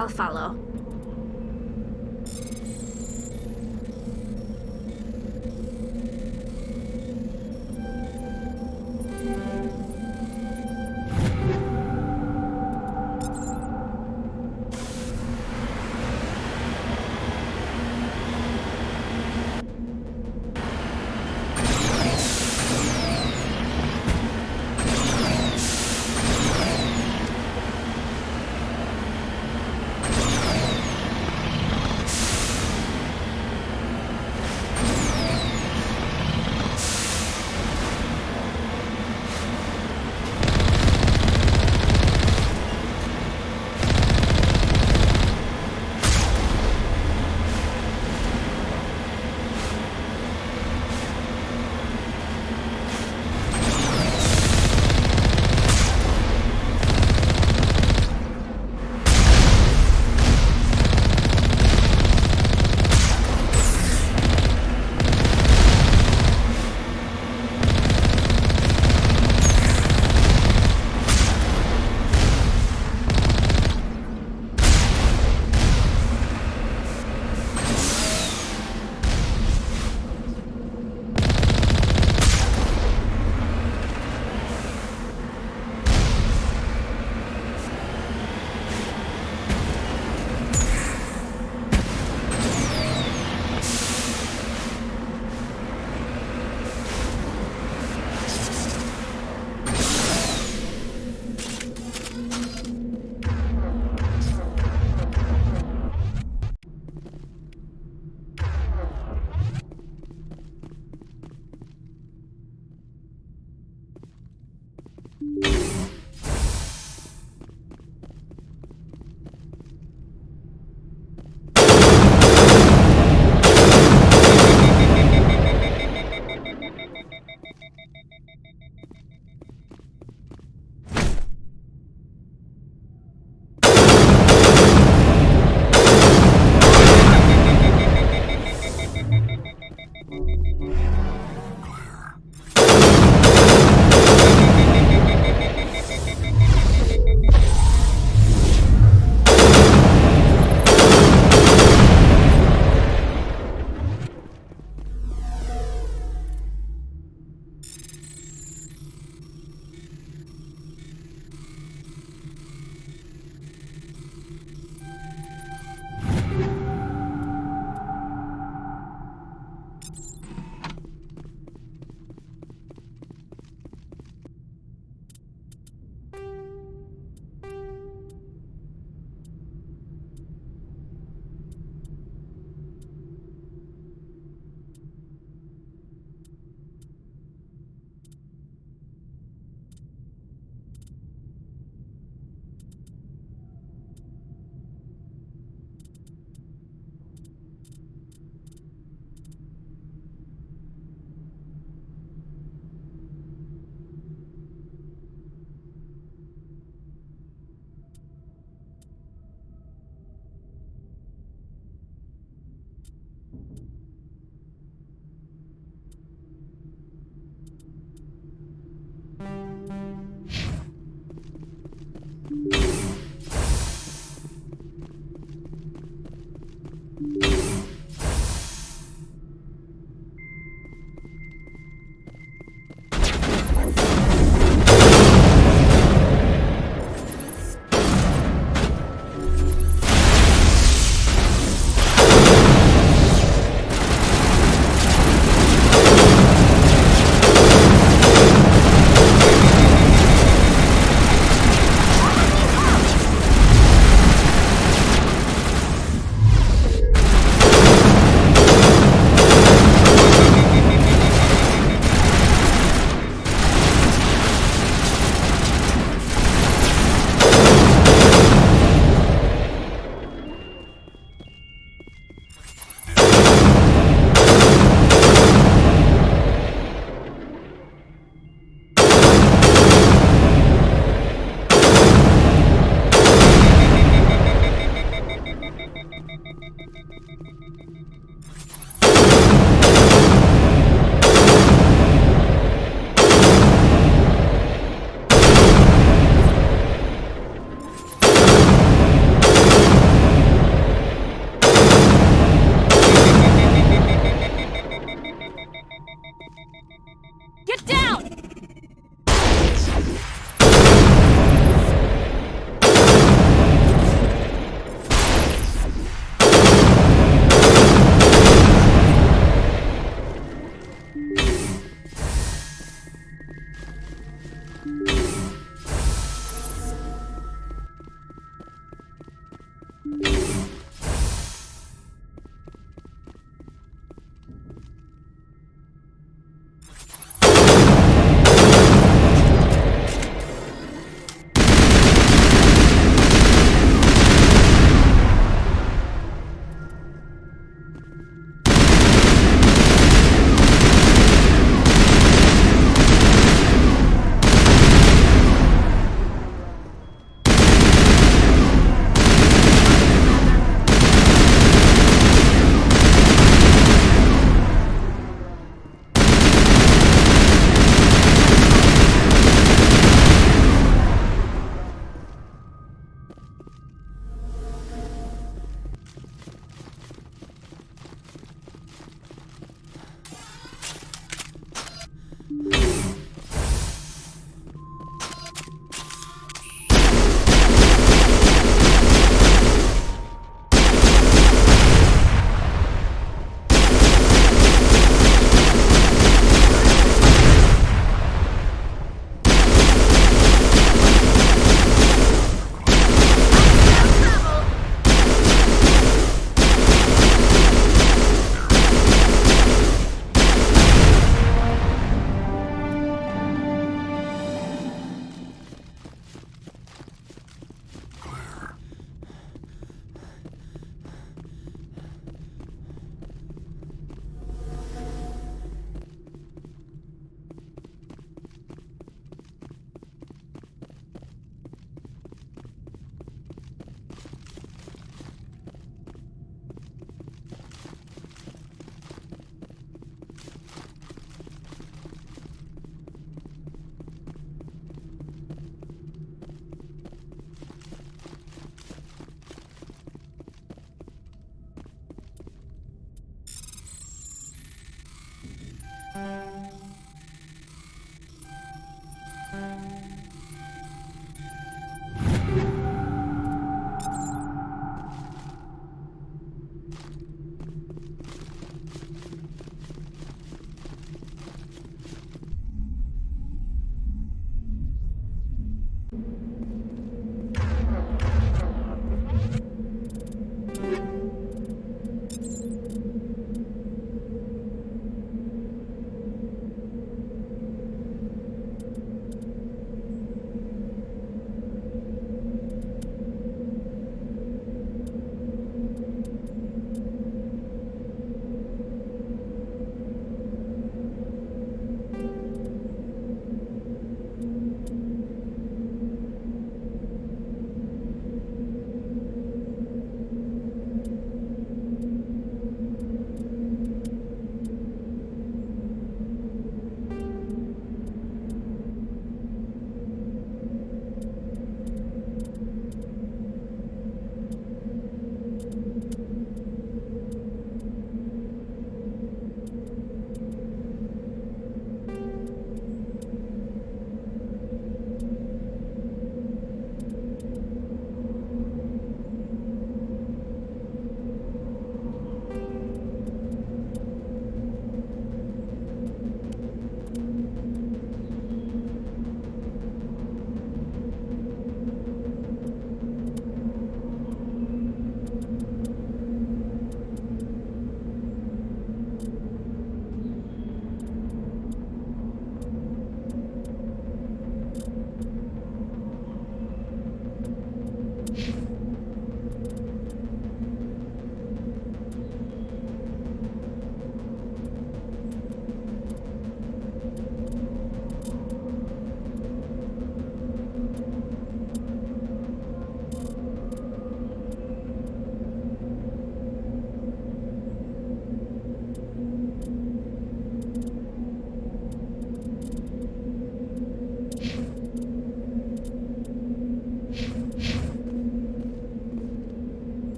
I'll follow.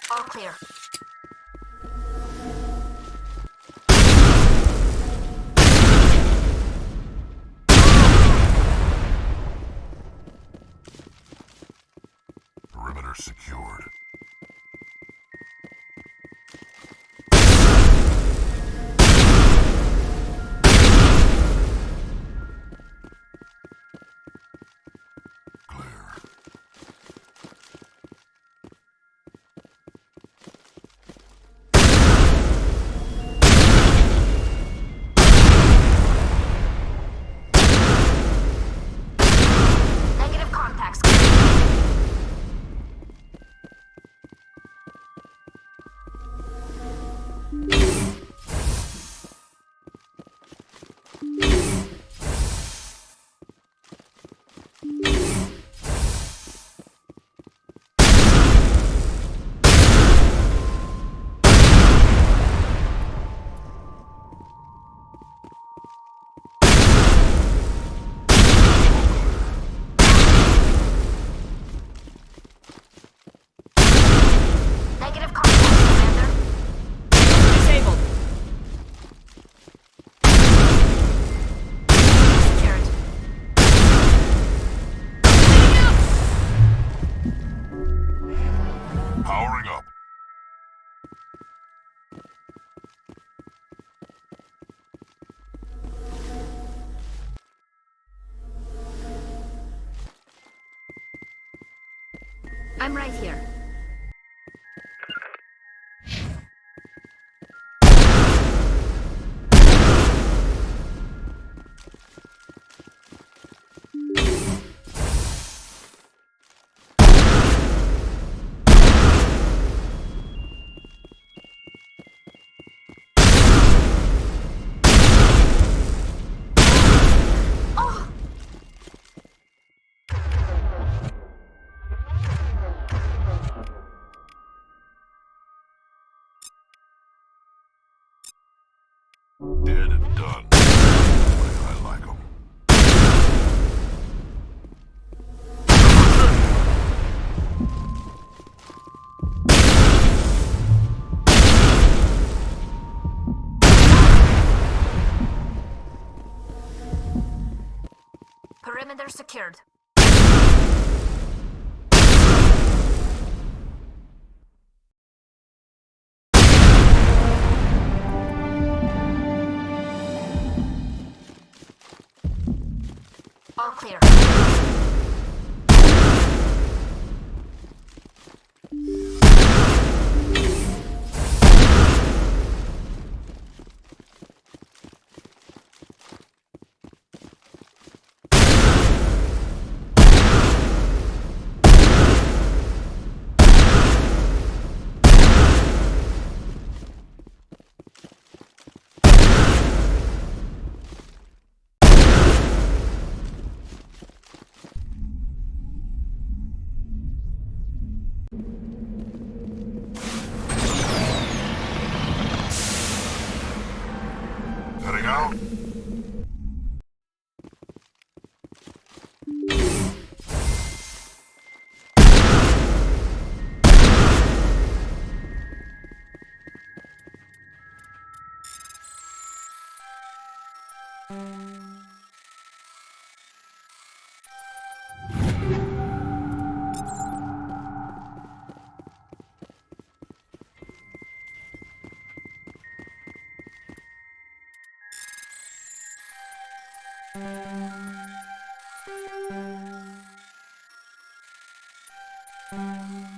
All clear. Perimeter secured. Negative contacts. Negative contacts, Commander. Disabled. Secured. Powering up. I'm right here. Oh! Dead and done. The way I like 'em. Perimeter secured. All clear. Heading out. Now I'm ready.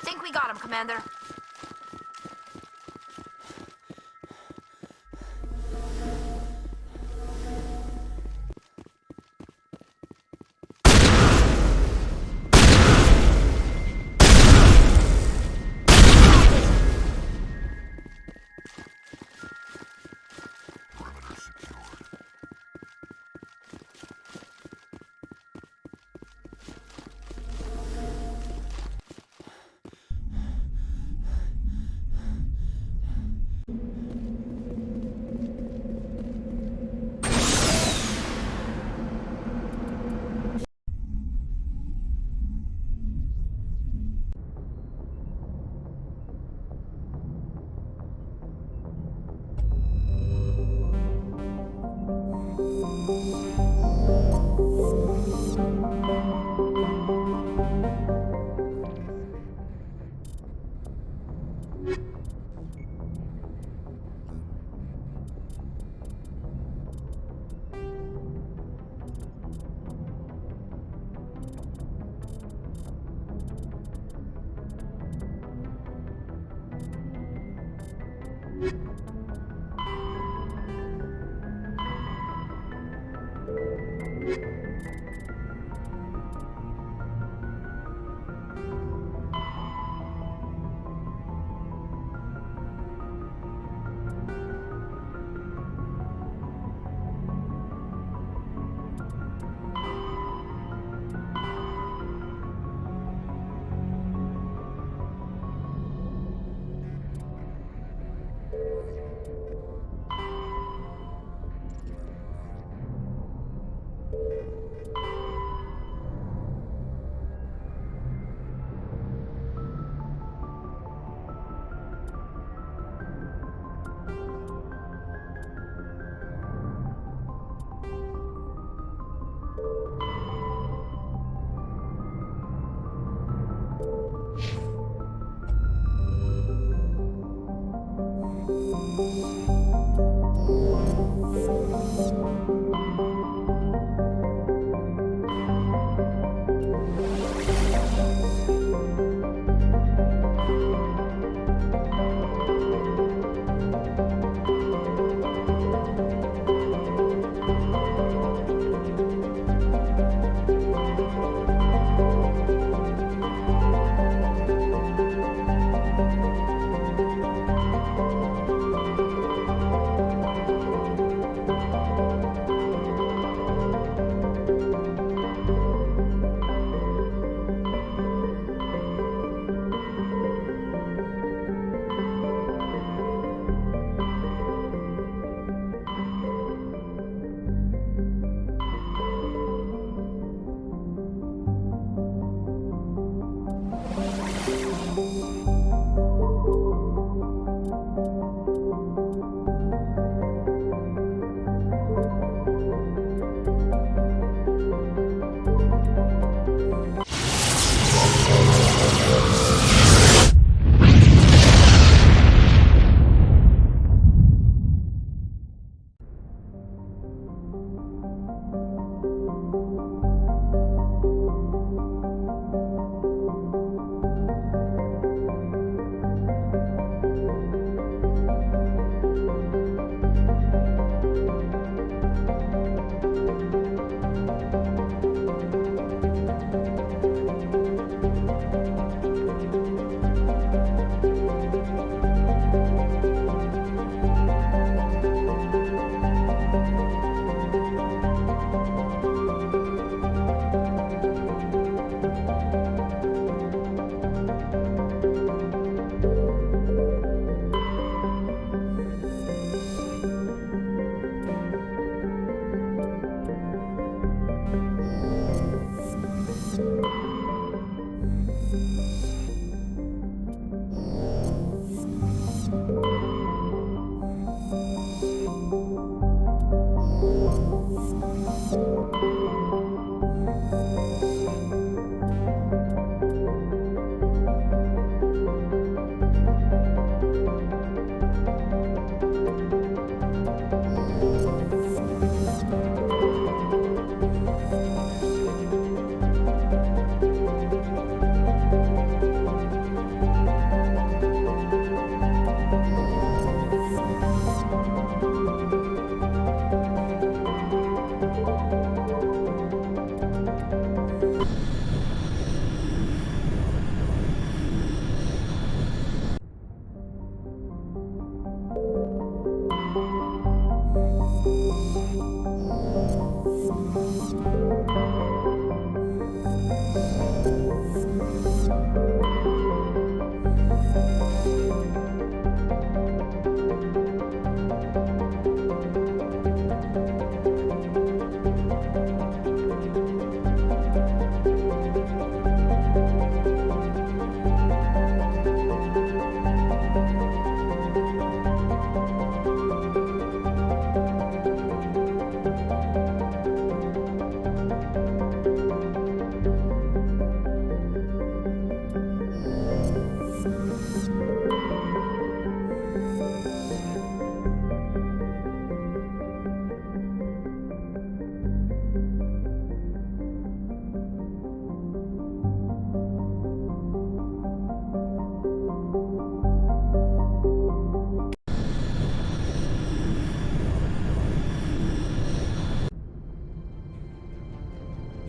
Think we got him, Commander. Perimeter secured.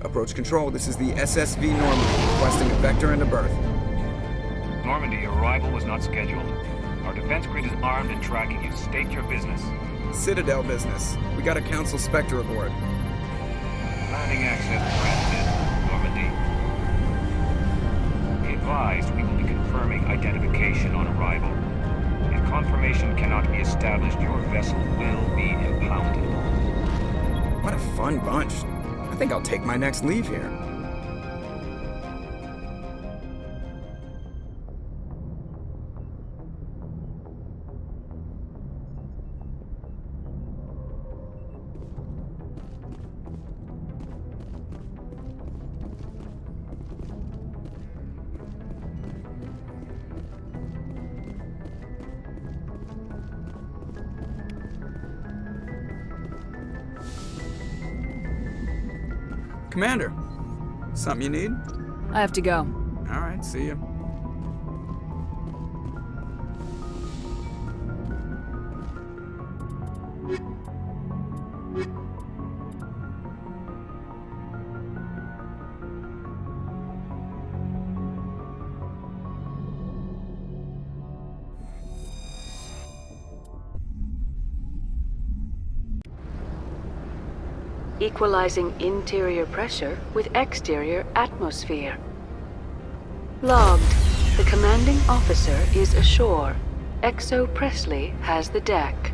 Approach control, this is the SSV Normandy, requesting a vector and a berth. Normandy, your arrival was not scheduled. Our defense grid is armed and tracking you. State your business. Citadel business. We got a Council Spectre aboard. Landing access granted, Normandy. Be advised, we will be confirming identification on arrival. If confirmation cannot be established, your vessel will be impounded. What a fun bunch. I think I'll take my next leave here. Commander, something you need? I have to go. All right, see you. Equalizing interior pressure with exterior atmosphere. Logged. The commanding officer is ashore. Exo Presley has the deck.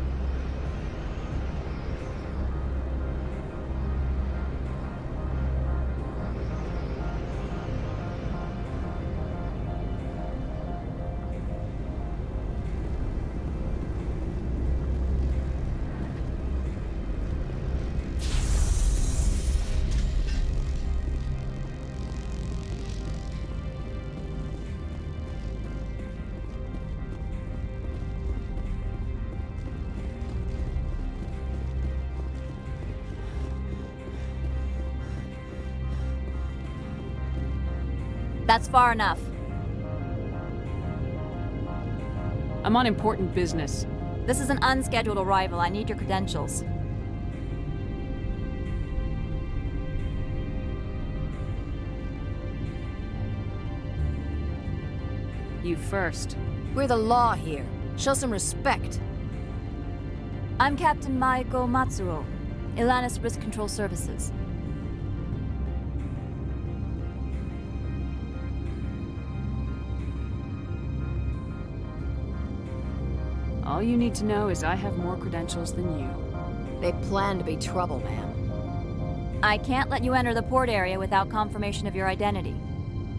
That's far enough. I'm on important business. This is an unscheduled arrival. I need your credentials. You first. We're the law here. Show some respect. I'm Captain Maiko Matsuo, Ilanis Risk Control Services. All you need to know is I have more credentials than you. They plan to be trouble, ma'am. I can't let you enter the port area without confirmation of your identity.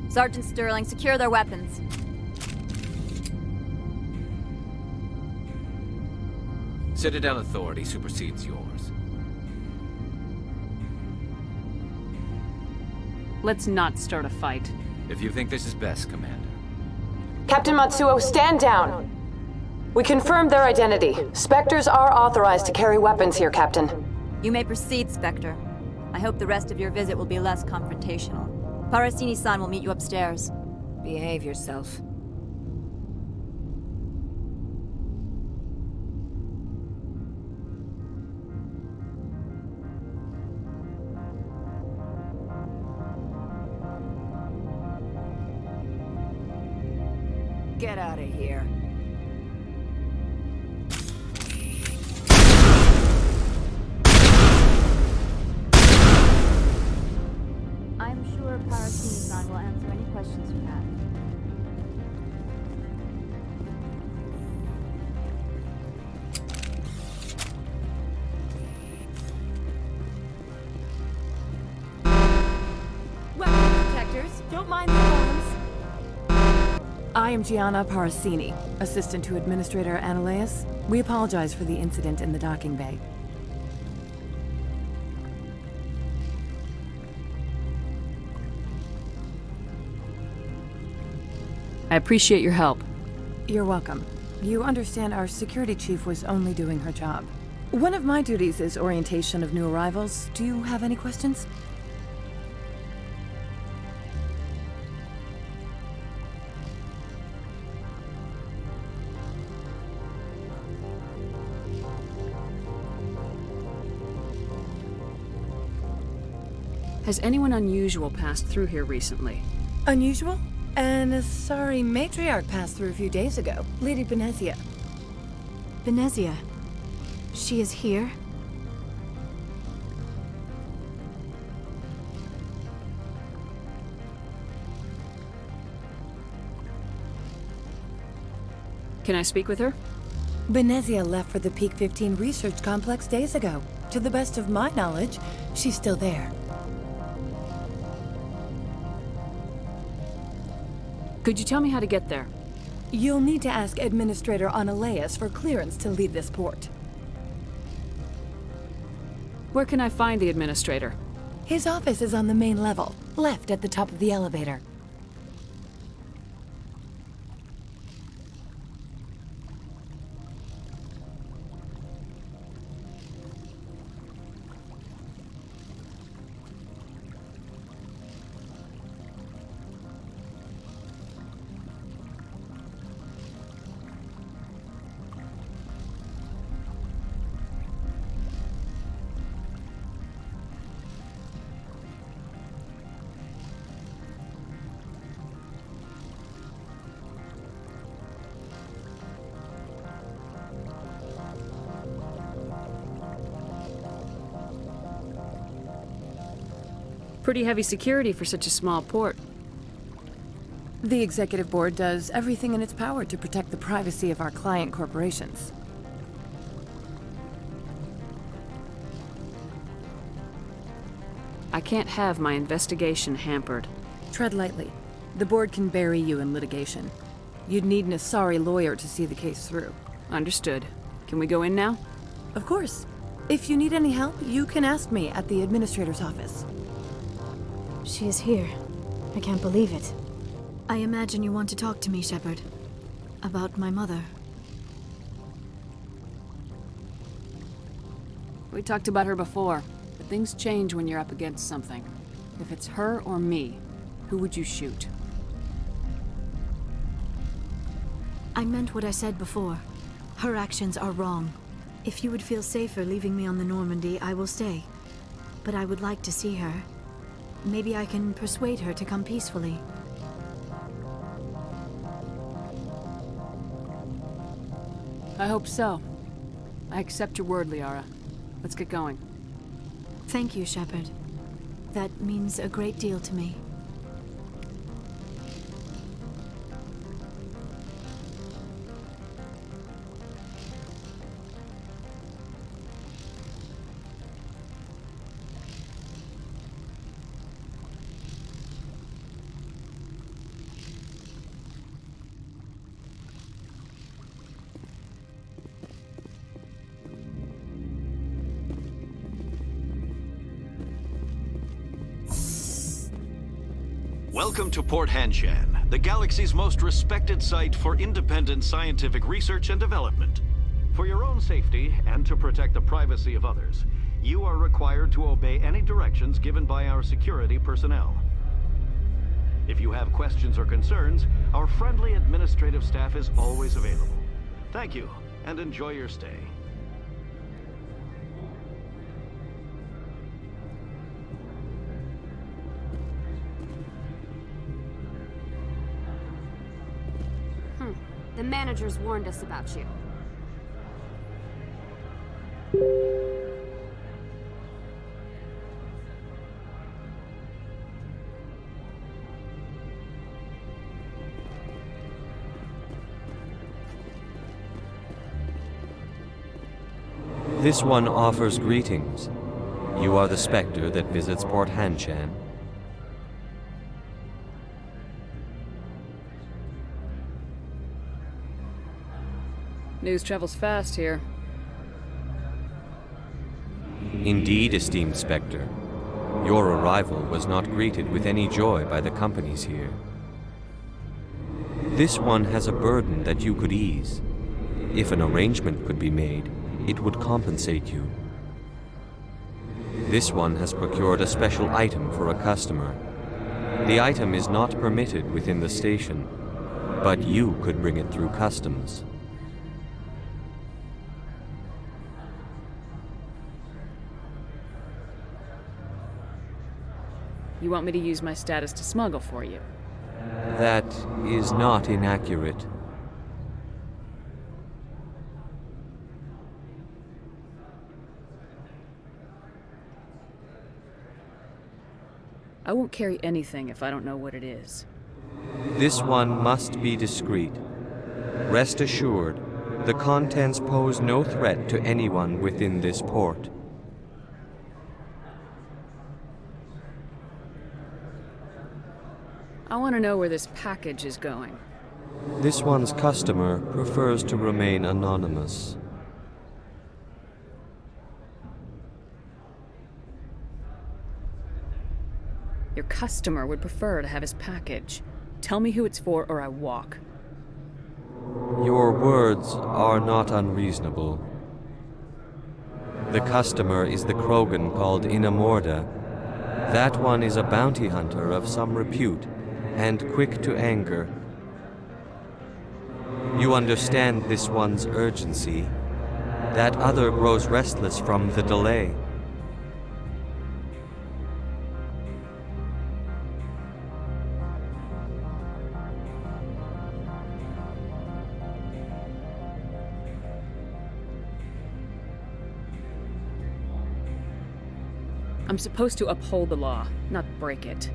Sergeant Sterling, secure their weapons. Citadel authority supersedes yours. Let's not start a fight. If you think this is best, Commander. Captain Matsuo, stand down! We confirmed their identity. Spectres are authorized to carry weapons here, Captain. You may proceed, Spectre. I hope the rest of your visit will be less confrontational. Parasini-san will meet you upstairs. Behave yourself. Get out of here. questions you have. Weapons detectors, don't mind the alarms. I am Gianna Parasini, assistant to Administrator Ananias. We apologize for the incident in the docking bay. I appreciate your help. You're welcome. You understand our security chief was only doing her job. One of my duties is orientation of new arrivals. Do you have any questions? Has anyone unusual passed through here recently? Unusual? And a sorry matriarch passed through a few days ago. Lady Benezia. Benezia. She is here? Can I speak with her? Benezia left for the Peak 15 research complex days ago. To the best of my knowledge, she's still there. Could you tell me how to get there? You'll need to ask Administrator Ananias for clearance to leave this port. Where can I find the administrator? His office is on the main level, left at the top of the elevator. Pretty heavy security for such a small port. The Executive Board does everything in its power to protect the privacy of our client corporations. I can't have my investigation hampered. Tread lightly. The Board can bury you in litigation. You'd need an Asari lawyer to see the case through. Understood. Can we go in now? Of course. If you need any help, you can ask me at the Administrator's office. She is here. I can't believe it. I imagine you want to talk to me, Shepard. About my mother. We talked about her before, but things change when you're up against something. If it's her or me, who would you shoot? I meant what I said before. Her actions are wrong. If you would feel safer leaving me on the Normandy, I will stay. But I would like to see her. Maybe I can persuade her to come peacefully. I hope so. I accept your word, Liara. Let's get going. Thank you, Shepard. That means a great deal to me. Welcome to Port Hanshan, the galaxy's most respected site for independent scientific research and development. For your own safety and to protect the privacy of others, you are required to obey any directions given by our security personnel. If you have questions or concerns, our friendly administrative staff is always available. Thank you, and enjoy your stay. The managers warned us about you. This one offers greetings. You are the Spectre that visits Port Hanshan. News travels fast here. Indeed, esteemed Spectre. Your arrival was not greeted with any joy by the companies here. This one has a burden that you could ease. If an arrangement could be made, it would compensate you. This one has procured a special item for a customer. The item is not permitted within the station, but you could bring it through customs. You want me to use my status to smuggle for you? That is not inaccurate. I won't carry anything if I don't know what it is. This one must be discreet. Rest assured, the contents pose no threat to anyone within this port. I want to know where this package is going. This one's customer prefers to remain anonymous. Your customer would prefer to have his package. Tell me who it's for or I walk. Your words are not unreasonable. The customer is the Krogan called Inamorda. That one is a bounty hunter of some repute, and quick to anger. You understand this one's urgency. That other grows restless from the delay. I'm supposed to uphold the law, not break it.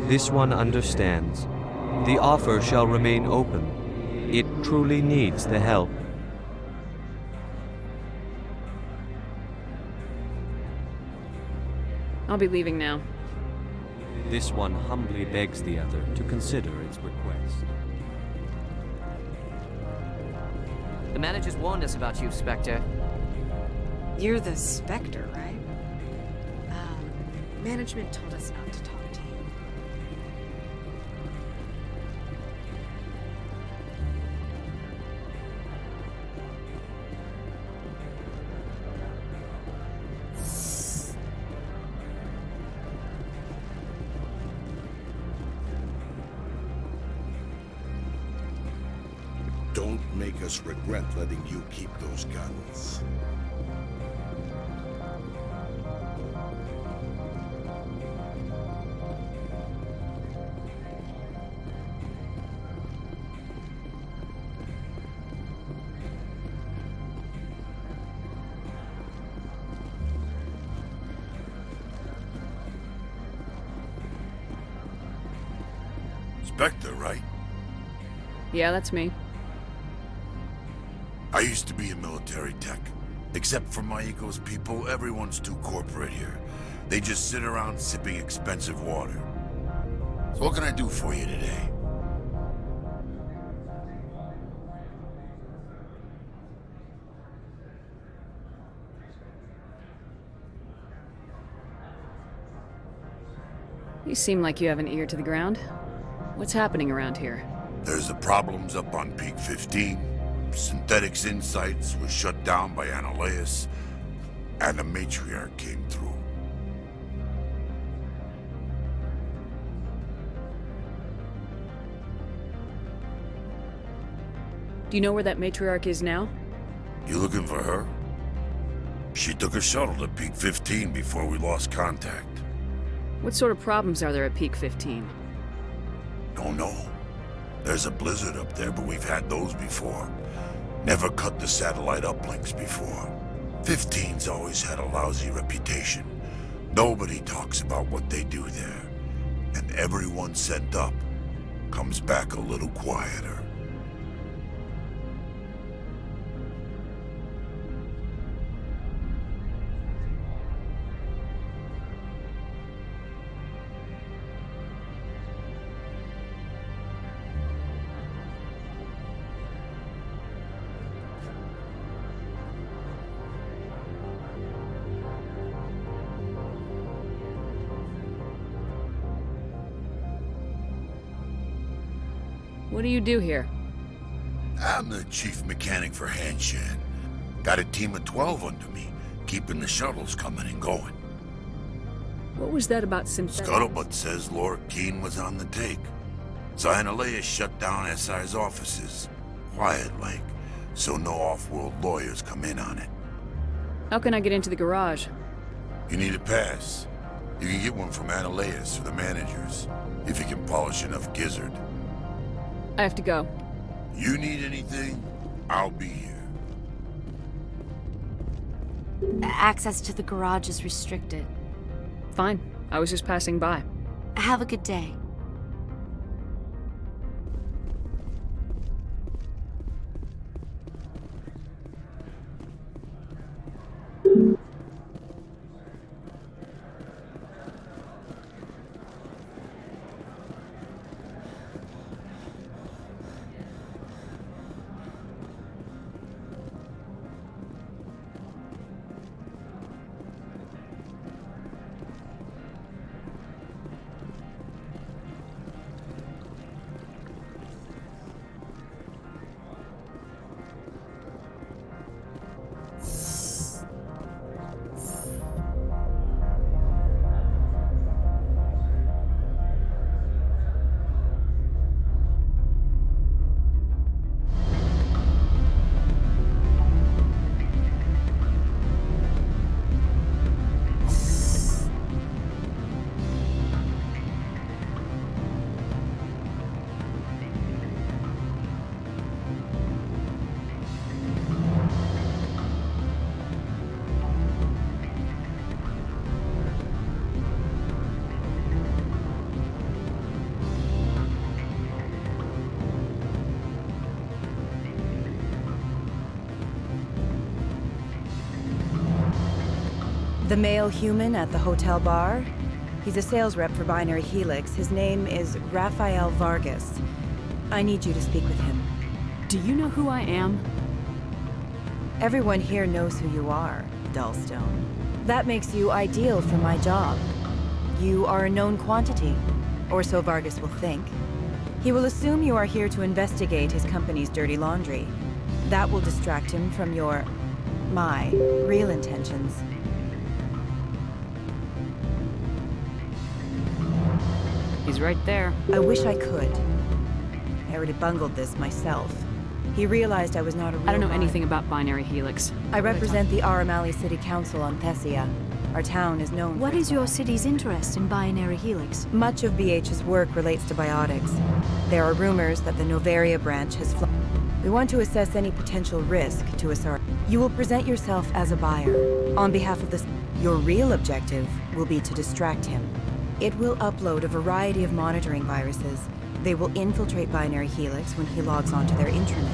This one understands. The offer shall remain open. It truly needs the help. I'll be leaving now. This one humbly begs the other to consider its request. The manager's warned us about you, Spectre. You're the Spectre, right? Management told us not to talk to you. Don't make us regret letting you keep those guns. Spectre, right? Yeah, that's me. I used to be a military tech. Except for Maiko's people, everyone's too corporate here. They just sit around sipping expensive water. So what can I do for you today? You seem like you have an ear to the ground. What's happening around here? There's the problems up on Peak 15. Synthetics Insights was shut down by Annihilus, and the Matriarch came through. Do you know where that Matriarch is now? You looking for her? She took a shuttle to Peak 15 before we lost contact. What sort of problems are there at Peak 15? Don't know. There's a blizzard up there, but we've had those before. Never cut the satellite uplinks before. 15's always had a lousy reputation. Nobody talks about what they do there. And everyone sent up comes back a little quieter. What do you do here? I'm the chief mechanic for Hanshan. Got a team of 12 under me, keeping the shuttles coming and going. What was that about synthetic? Scuttlebutt says Laura Keene was on the take. So Analea shut down SI's offices. Quiet-like, so no off-world lawyers come in on it. How can I get into the garage? You need a pass. You can get one from Analeas or the managers, if you can polish enough gizzard. I have to go. You need anything, I'll be here. Access to the garage is restricted. Fine. I was just passing by. Have a good day. The male human at the hotel bar? He's a sales rep for Binary Helix. His name is Rafael Vargas. I need you to speak with him. Do you know who I am? Everyone here knows who you are, Dullstone. That makes you ideal for my job. You are a known quantity, or so Vargas will think. He will assume you are here to investigate his company's dirty laundry. That will distract him from my real intentions. He's right there. I wish I could. I already bungled this myself. He realized I was not a real I don't know anything about Binary Helix. I represent the Aramali City Council on Thessia. Our town is known What is your city's interest in Binary Helix? Much of BH's work relates to biotics. There are rumors that the Novaria branch has We want to assess any potential risk to Asar. You will present yourself as a buyer. On behalf of this, your real objective will be to distract him. It will upload a variety of monitoring viruses. They will infiltrate Binary Helix when he logs onto their intranet.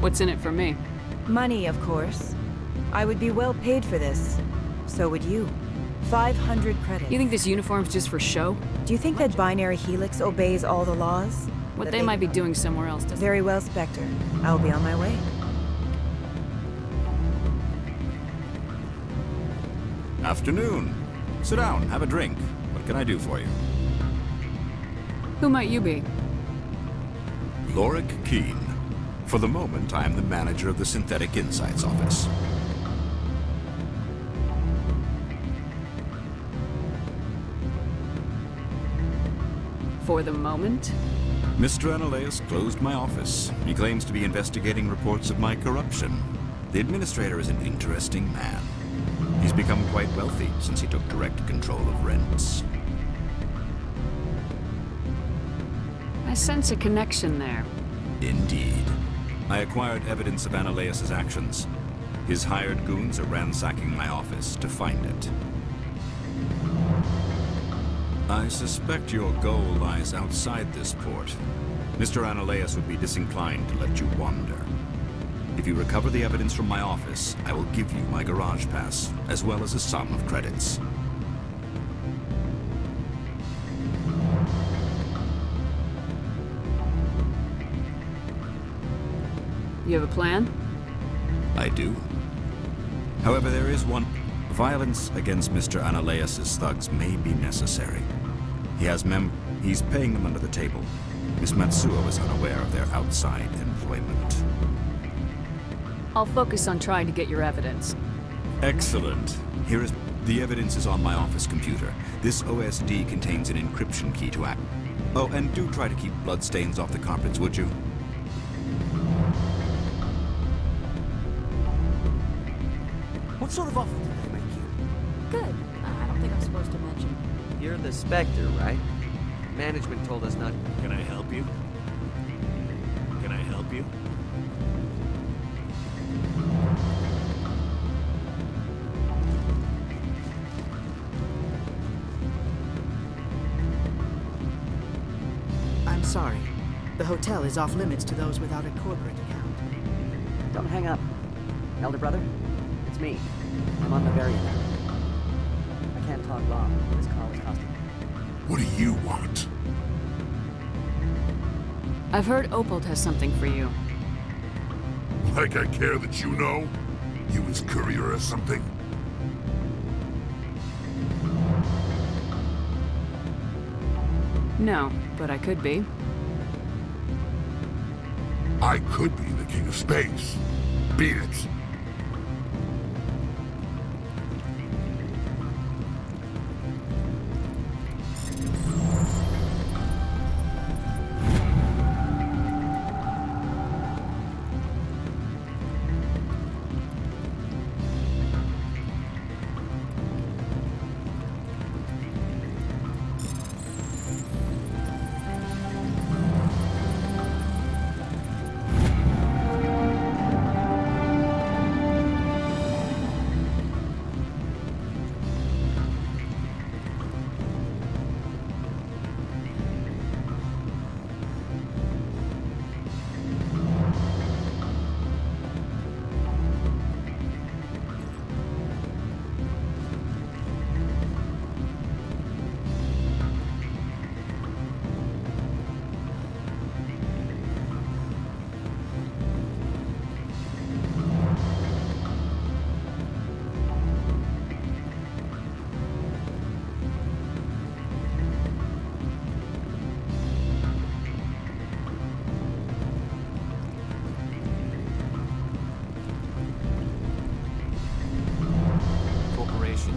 What's in it for me? Money, of course. I would be well paid for this. So would you. 500 credits. You think this uniform's just for show? Do you think that Binary Helix obeys all the laws? What they might be doing somewhere else doesn't... Very well, Spectre. I'll be on my way. Afternoon. Sit down, have a drink. What can I do for you? Who might you be? Lorik Keene. For the moment, I am the manager of the Synthetic Insights Office. For the moment? Mr. Analeas closed my office. He claims to be investigating reports of my corruption. The administrator is an interesting man. He's become quite wealthy since he took direct control of rents. I sense a connection there. Indeed. I acquired evidence of Analeas' actions. His hired goons are ransacking my office to find it. I suspect your goal lies outside this port. Mr. Analeas would be disinclined to let you wander. If you recover the evidence from my office, I will give you my garage pass, as well as a sum of credits. You have a plan? I do. However, there is one. Violence against Mr. Analeas' thugs may be necessary. He's paying them under the table. Miss Matsuo is unaware of their outside employment. I'll focus on trying to get your evidence. Excellent. Here is... The evidence is on my office computer. This OSD contains an encryption key to act. Oh, and do try to keep bloodstains off the carpets, would you? What sort of offer did they make you? Good. I don't think I'm supposed to mention. You're the Spectre, right? Management told us not... Can I help you? Can I help you? I'm sorry. The hotel is off limits to those without a corporate account. Don't hang up. Elder brother, it's me. I'm on Bavaria now. I can't talk long. This call is costing me. What do you want? I've heard Opal has something for you. Like I care that you know? You his courier or something? No, but I could be. I could be the king of space. Beat it.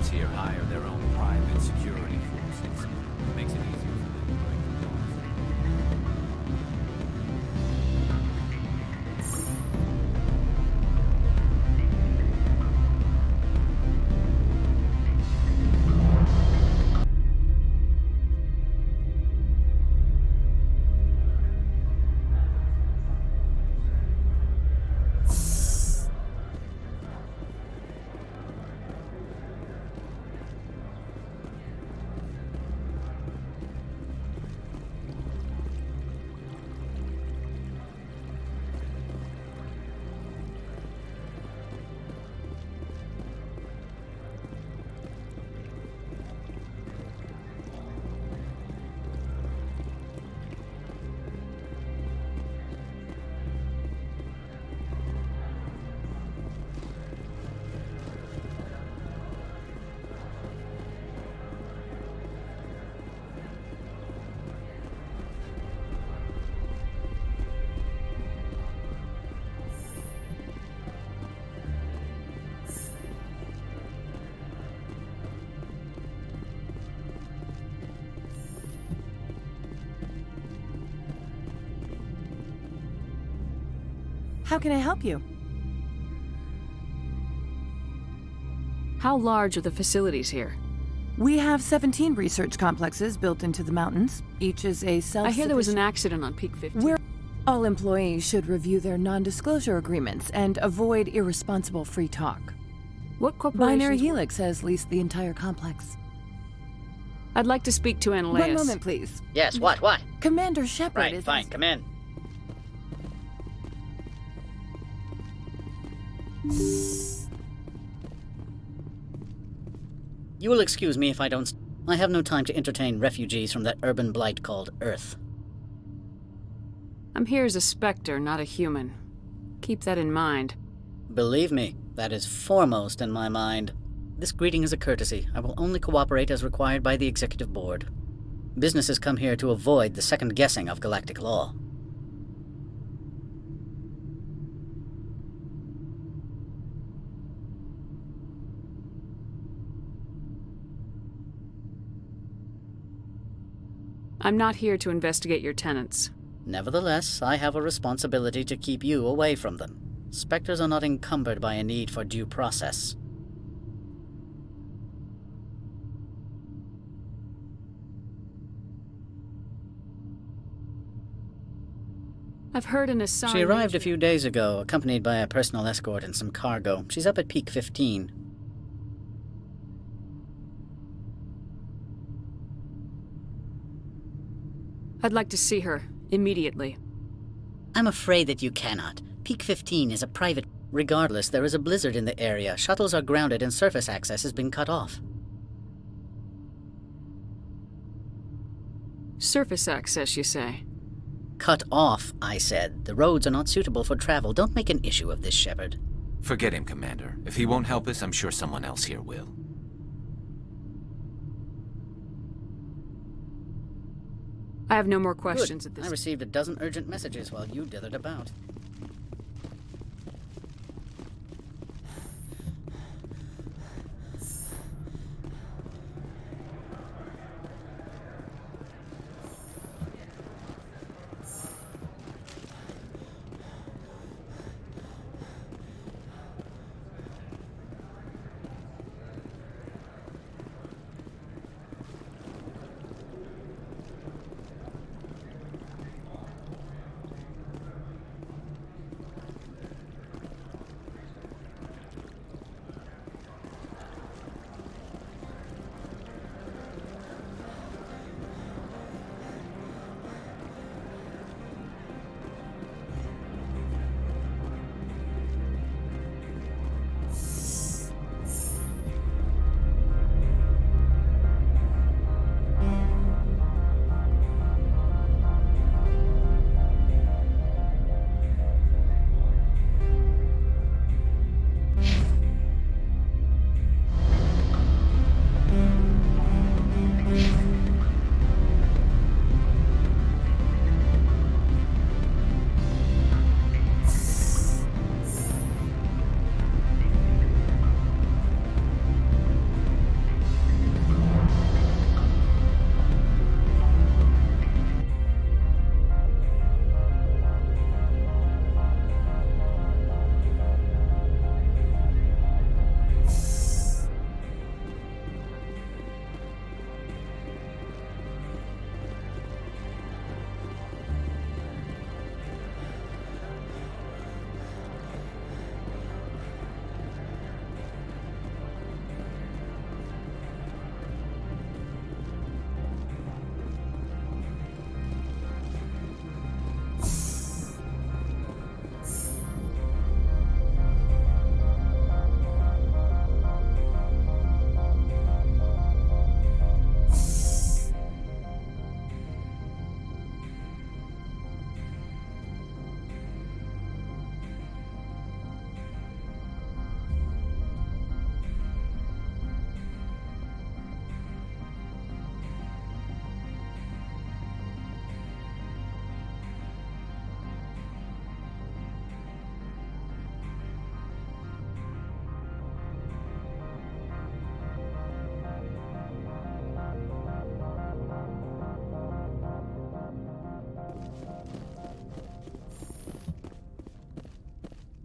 Here hire their own private security forces. It makes it easier for them to break the laws. How can I help you? How large are the facilities here? We have 17 research complexes built into the mountains. Each is a self-sufficient... I hear there was an accident on Peak 15. All employees should review their non-disclosure agreements and avoid irresponsible free talk. What corporations... Binary Helix has leased the entire complex. I'd like to speak to Analeas. One moment, please. Yes, what? Commander Shepard Right, is... fine, come in. You will excuse me if I don't... I have no time to entertain refugees from that urban blight called Earth. I'm here as a Spectre, not a human. Keep that in mind. Believe me, that is foremost in my mind. This greeting is a courtesy. I will only cooperate as required by the Executive Board. Businesses come here to avoid the second guessing of galactic law. I'm not here to investigate your tenants. Nevertheless, I have a responsibility to keep you away from them. Spectres are not encumbered by a need for due process. I've heard an assigned... She arrived a few days ago, accompanied by a personal escort and some cargo. She's up at Peak 15. I'd like to see her, immediately. I'm afraid that you cannot. Peak 15 is a private... Regardless, there is a blizzard in the area. Shuttles are grounded and surface access has been cut off. Surface access, you say? Cut off, I said. The roads are not suitable for travel. Don't make an issue of this, Shepard. Forget him, Commander. If he won't help us, I'm sure someone else here will. I have no more questions at this... I received a dozen urgent messages while you dithered about.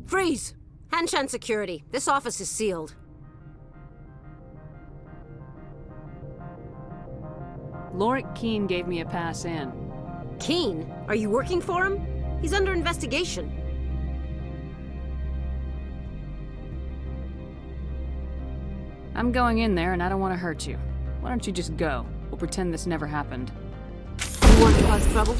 Freeze! Hanshan security. This office is sealed. Lorik Keene gave me a pass in. Keene? Are you working for him? He's under investigation. I'm going in there and I don't want to hurt you. Why don't you just go? We'll pretend this never happened. You want to cause trouble?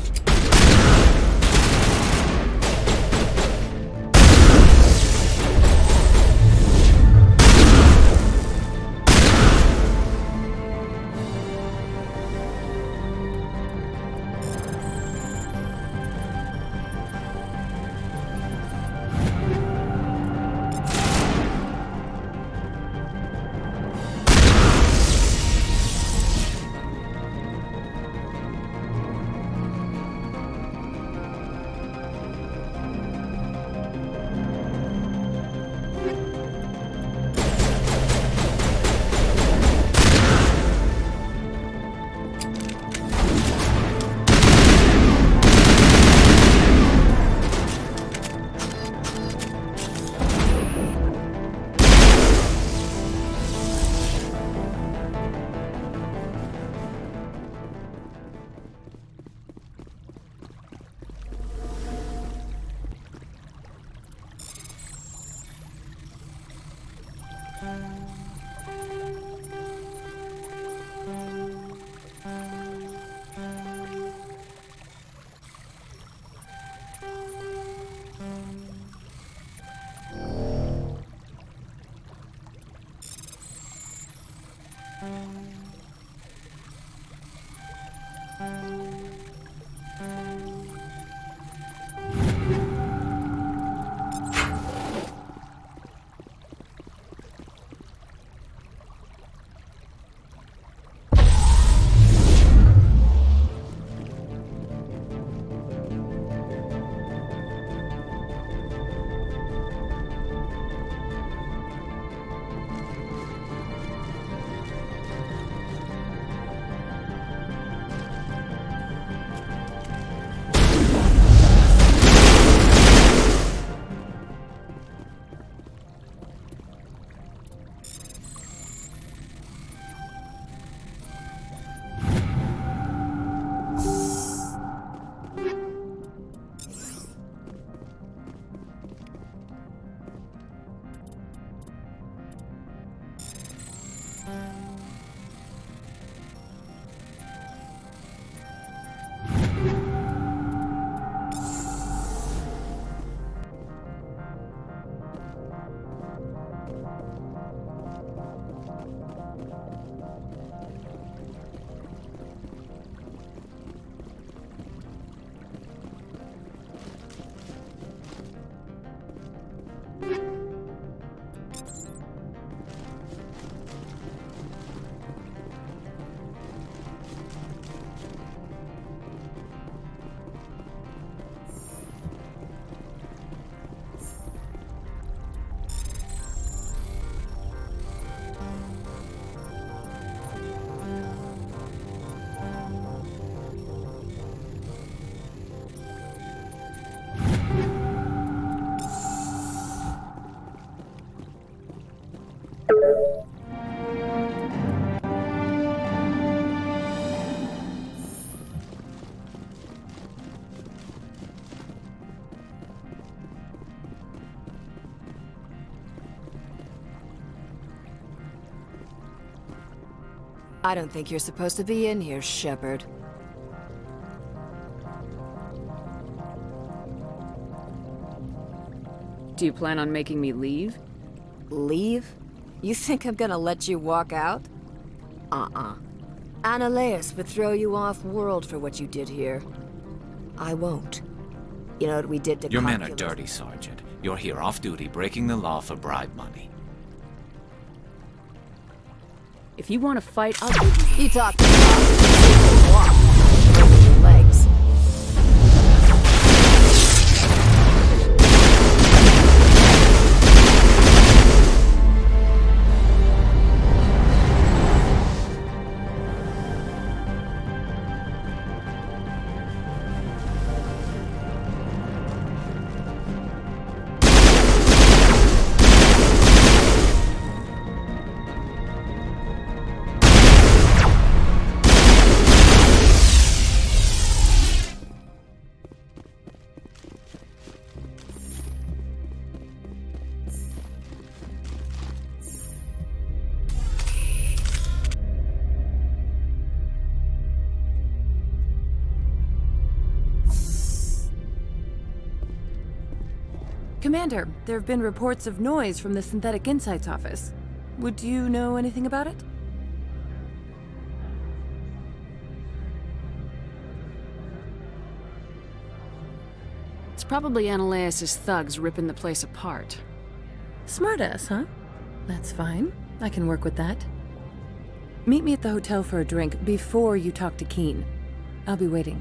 I don't think you're supposed to be in here, Shepard. Do you plan on making me leave? Leave? You think I'm gonna let you walk out? Ananias would throw you off-world for what you did here. I won't. You know what we did to Your men are Cocculus? dirty, Sergeant. You're here off-duty, breaking the law for bribe money. If you want to fight, I'll give you... You talk to me. Walk. Break your legs. Commander, there have been reports of noise from the Synthetic Insights office. Would you know anything about it? It's probably Ananias' thugs ripping the place apart. Smartass, huh? That's fine. I can work with that. Meet me at the hotel for a drink before you talk to Keen. I'll be waiting.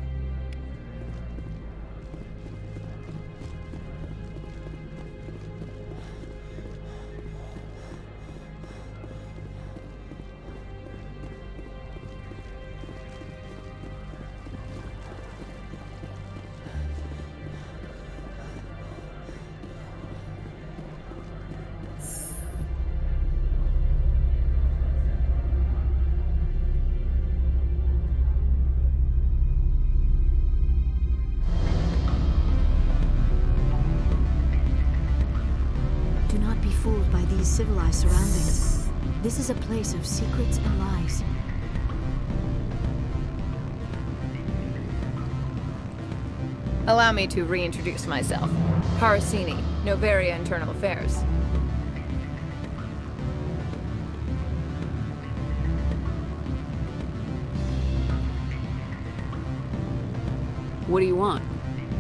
Do not be fooled by these civilized surroundings. This is a place of secrets and lies. Allow me to reintroduce myself. Harasini, Novaria Internal Affairs. What do you want?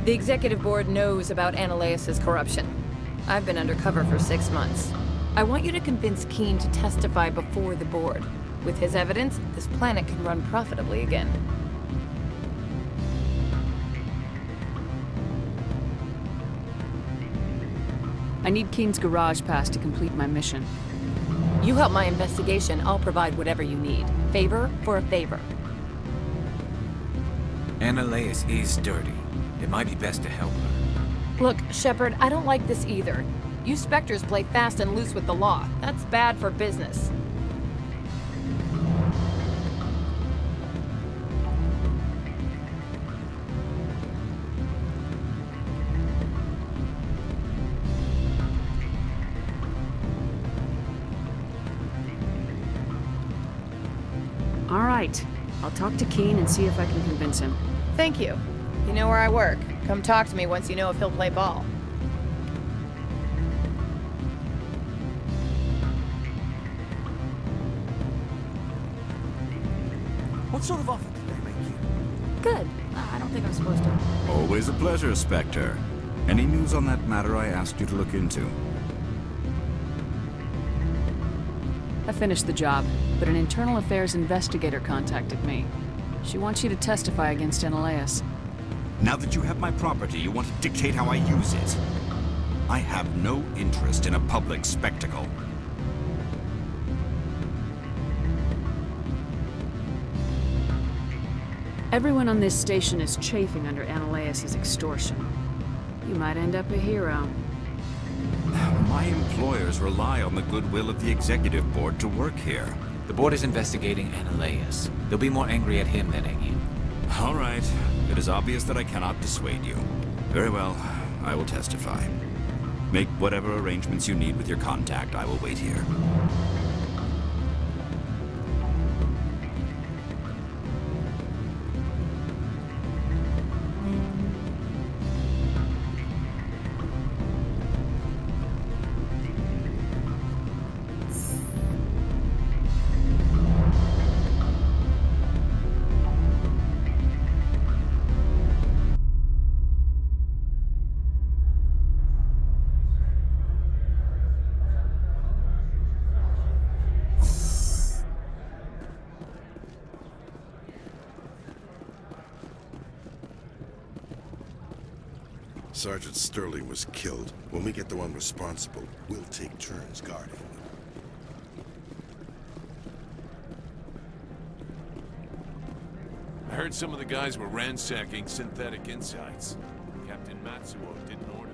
The executive board knows about Ananias' corruption. I've been undercover for 6 months. I want you to convince Keen to testify before the board. With his evidence, this planet can run profitably again. I need Keen's garage pass to complete my mission. You help my investigation, I'll provide whatever you need. Favor for a favor. Ananias is dirty. It might be best to help her. Look, Shepard, I don't like this either. You Spectres play fast and loose with the law. That's bad for business. All right. I'll talk to Keen and see if I can convince him. Thank you. You know where I work. Come talk to me once you know if he'll play ball. What sort of offer did they make you? Good. I don't think I'm supposed to. Always a pleasure, Spectre. Any news on that matter I asked you to look into? I finished the job, but an internal affairs investigator contacted me. She wants you to testify against Ananias. Now that you have my property, you want to dictate how I use it. I have no interest in a public spectacle. Everyone on this station is chafing under Ananias' extortion. You might end up a hero. My employers rely on the goodwill of the executive board to work here. The board is investigating Ananias. They'll be more angry at him than at you. All right. It is obvious that I cannot dissuade you. Very well. I will testify. Make whatever arrangements you need with your contact. I will wait here. Sergeant Sterling was killed. When we get the one responsible, we'll take turns guarding him. I heard some of the guys were ransacking synthetic insides. Captain Matsuo didn't order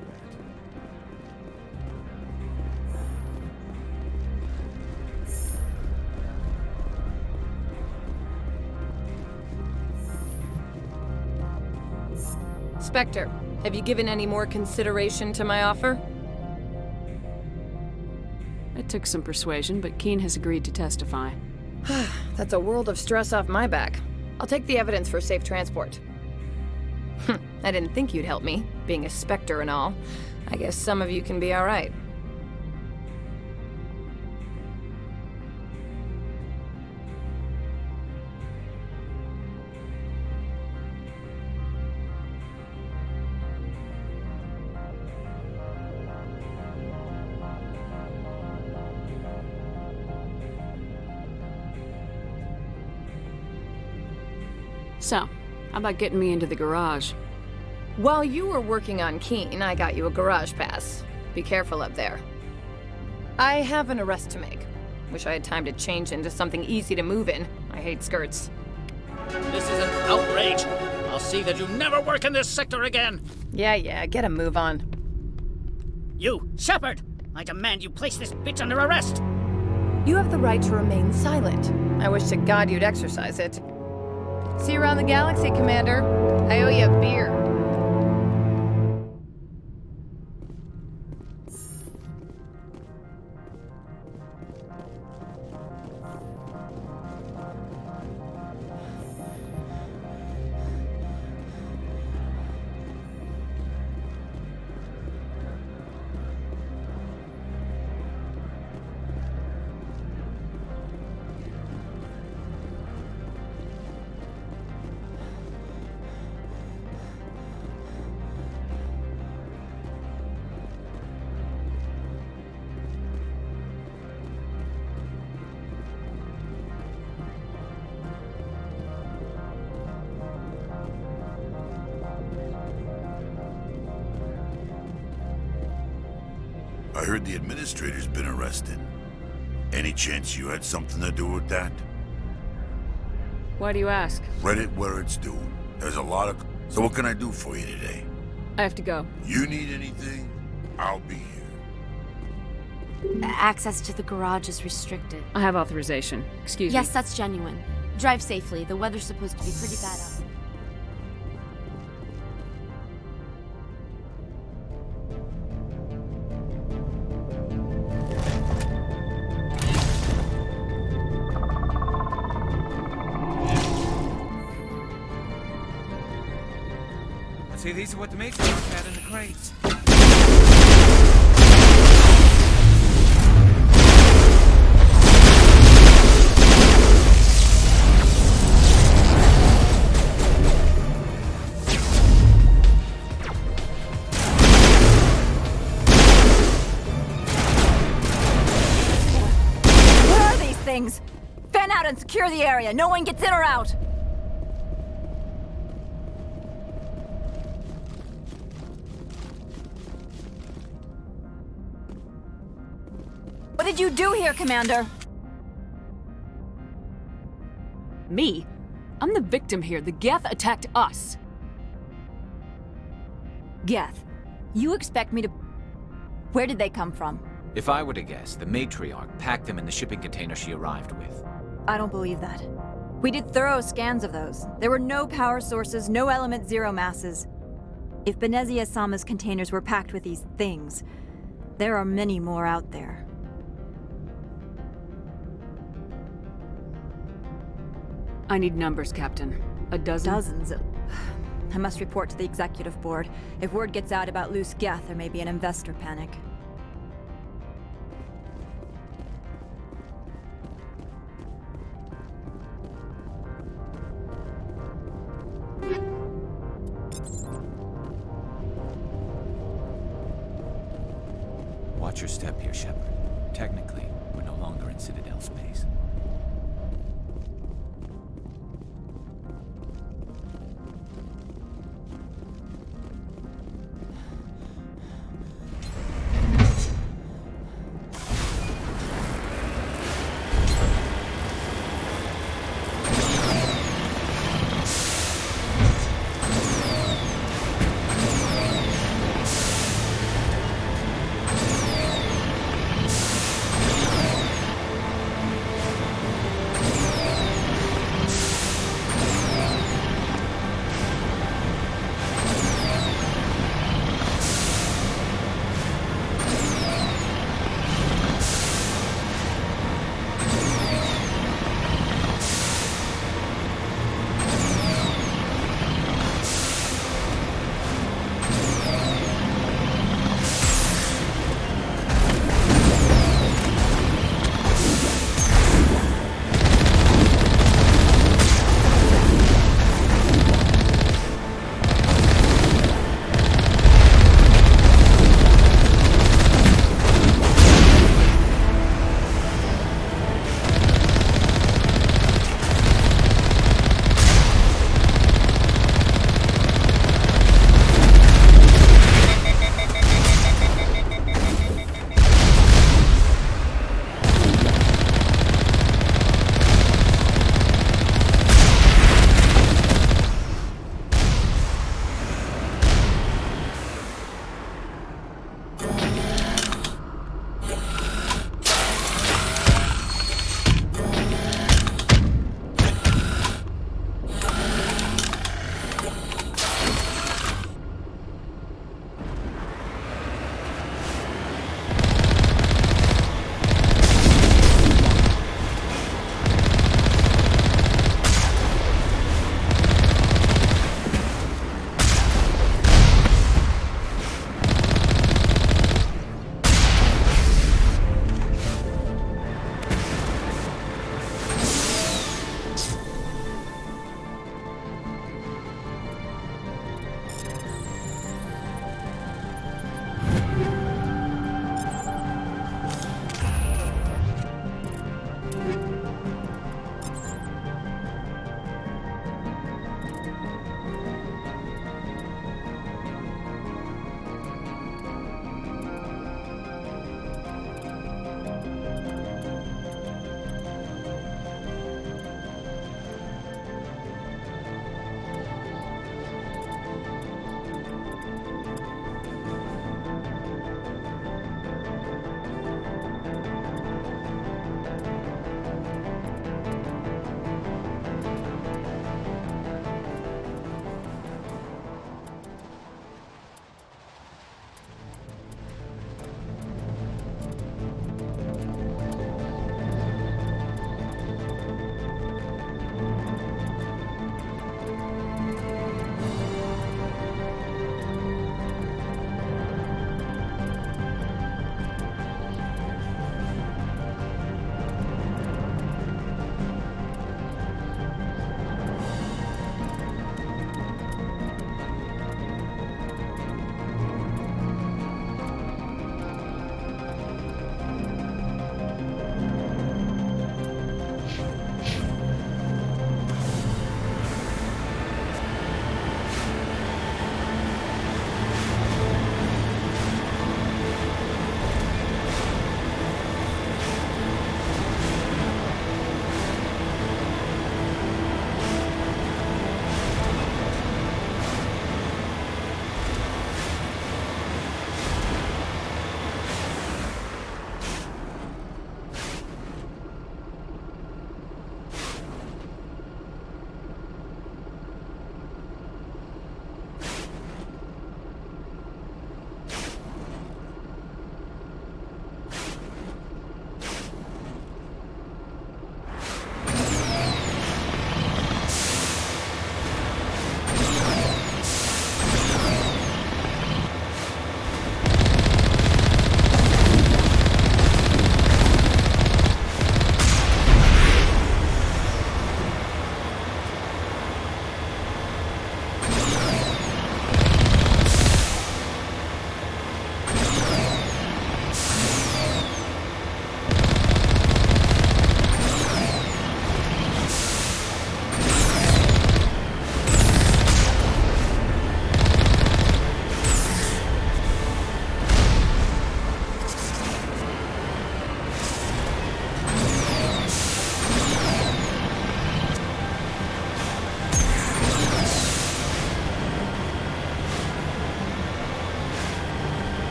that. Spectre, have you given any more consideration to my offer? It took some persuasion, but Keen has agreed to testify. That's a world of stress off my back. I'll take the evidence for safe transport. I didn't think you'd help me, being a Spectre and all. I guess some of you can be all right. So, how about getting me into the garage? While you were working on Keen, I got you a garage pass. Be careful up there. I have an arrest to make. Wish I had time to change into something easy to move in. I hate skirts. This is an outrage. I'll see that you never work in this sector again. Yeah, get a move on. You, Shepard! I demand you place this bitch under arrest! You have the right to remain silent. I wish to God you'd exercise it. See you around the galaxy, Commander. I owe you a beer. I heard the administrator's been arrested. Any chance you had something to do with that? Why do you ask? Read it where it's due. There's a lot of... So what can I do for you today? I have to go. You need anything? I'll be here. Access to the garage is restricted. I have authorization. Excuse me. Yes, that's genuine. Drive safely. The weather's supposed to be pretty bad out. See, these are what the matriarch had in the crates. Where are these things? Fan out and secure the area. No one gets in or out. What did you do here, Commander? Me? I'm the victim here. The Geth attacked us. Geth, you expect me to... Where did they come from? If I were to guess, the matriarch packed them in the shipping container she arrived with. I don't believe that. We did thorough scans of those. There were no power sources, no element zero masses. If Benezia-sama's containers were packed with these things, there are many more out there. I need numbers, Captain. A dozen? Dozens. I must report to the executive board. If word gets out about loose Geth, there may be an investor panic. Watch your step here, Shepard. Technically, we're no longer in Citadel space.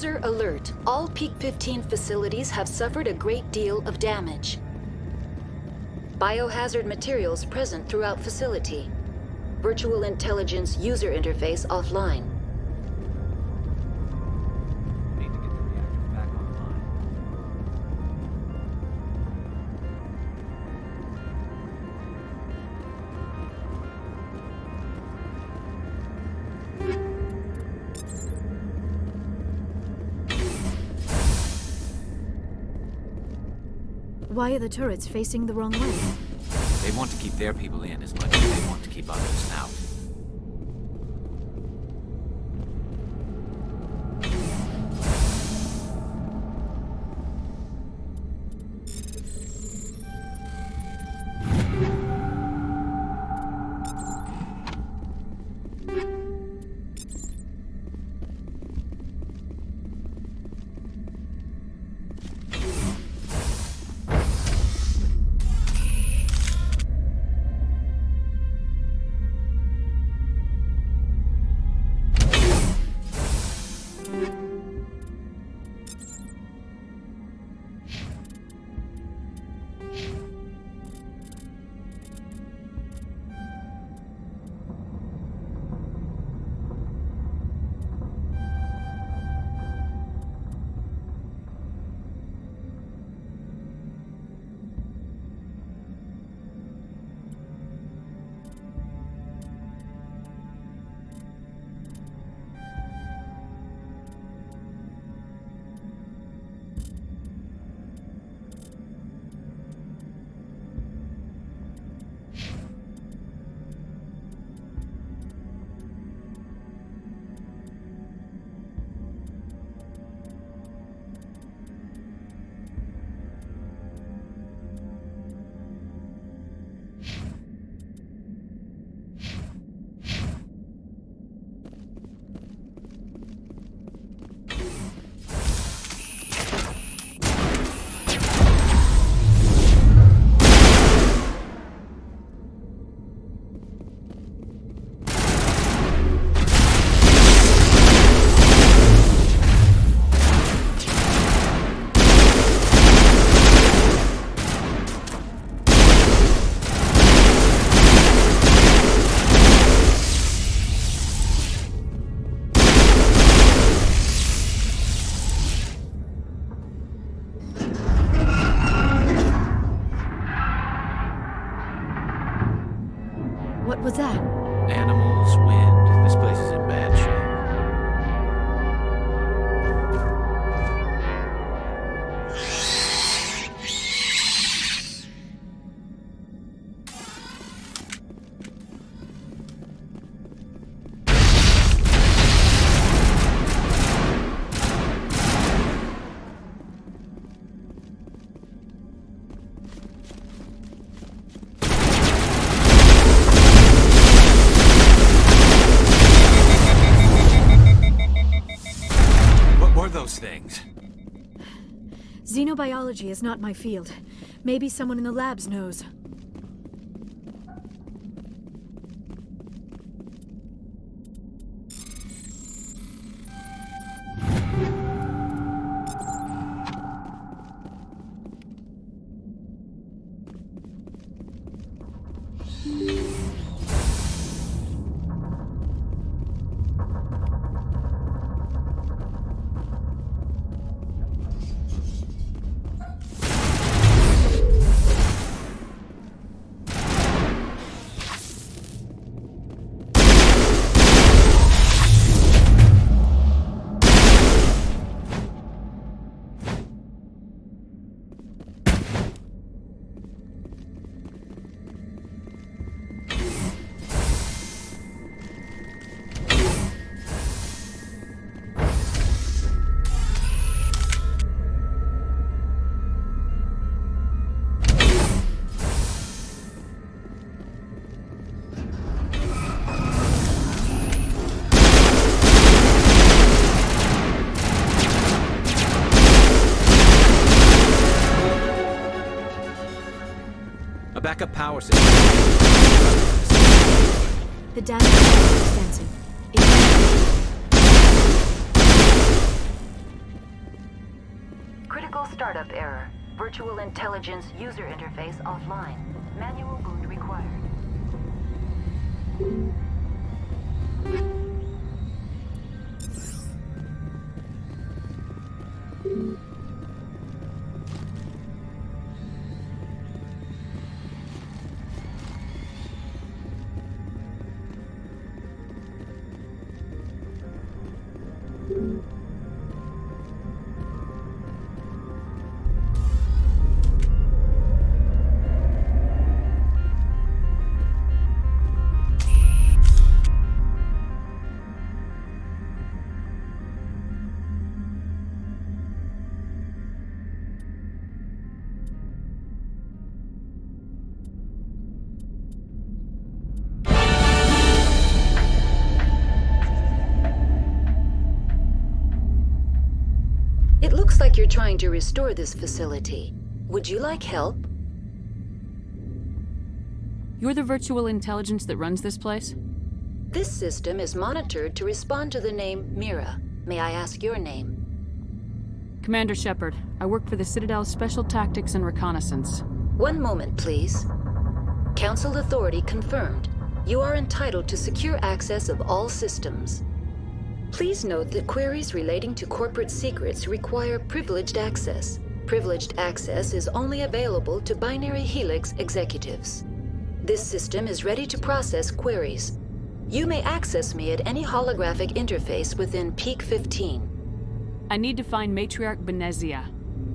User alert. All Peak 15 facilities have suffered a great deal of damage. Biohazard materials present throughout facility. Virtual intelligence user interface offline. Need to get the reactors back online. Why are the turrets facing the wrong way? They want to keep their people in as much as they want to keep others out. What was that? Animals, wind. This place is in bad shape. Those things. Xenobiology is not my field. Maybe someone in the labs knows. A backup power system. The damage is extensive. Startup error. Virtual intelligence user interface offline. Manual boot required. It looks like you're trying to restore this facility. Would you like help? You're the virtual intelligence that runs this place? This system is monitored to respond to the name Mira. May I ask your name? Commander Shepard. I work for the Citadel's Special Tactics and Reconnaissance. One moment, please. Council authority confirmed. You are entitled to secure access of all systems. Please note that queries relating to corporate secrets require privileged access. Privileged access is only available to Binary Helix executives. This system is ready to process queries. You may access me at any holographic interface within Peak 15. I need to find Matriarch Benezia.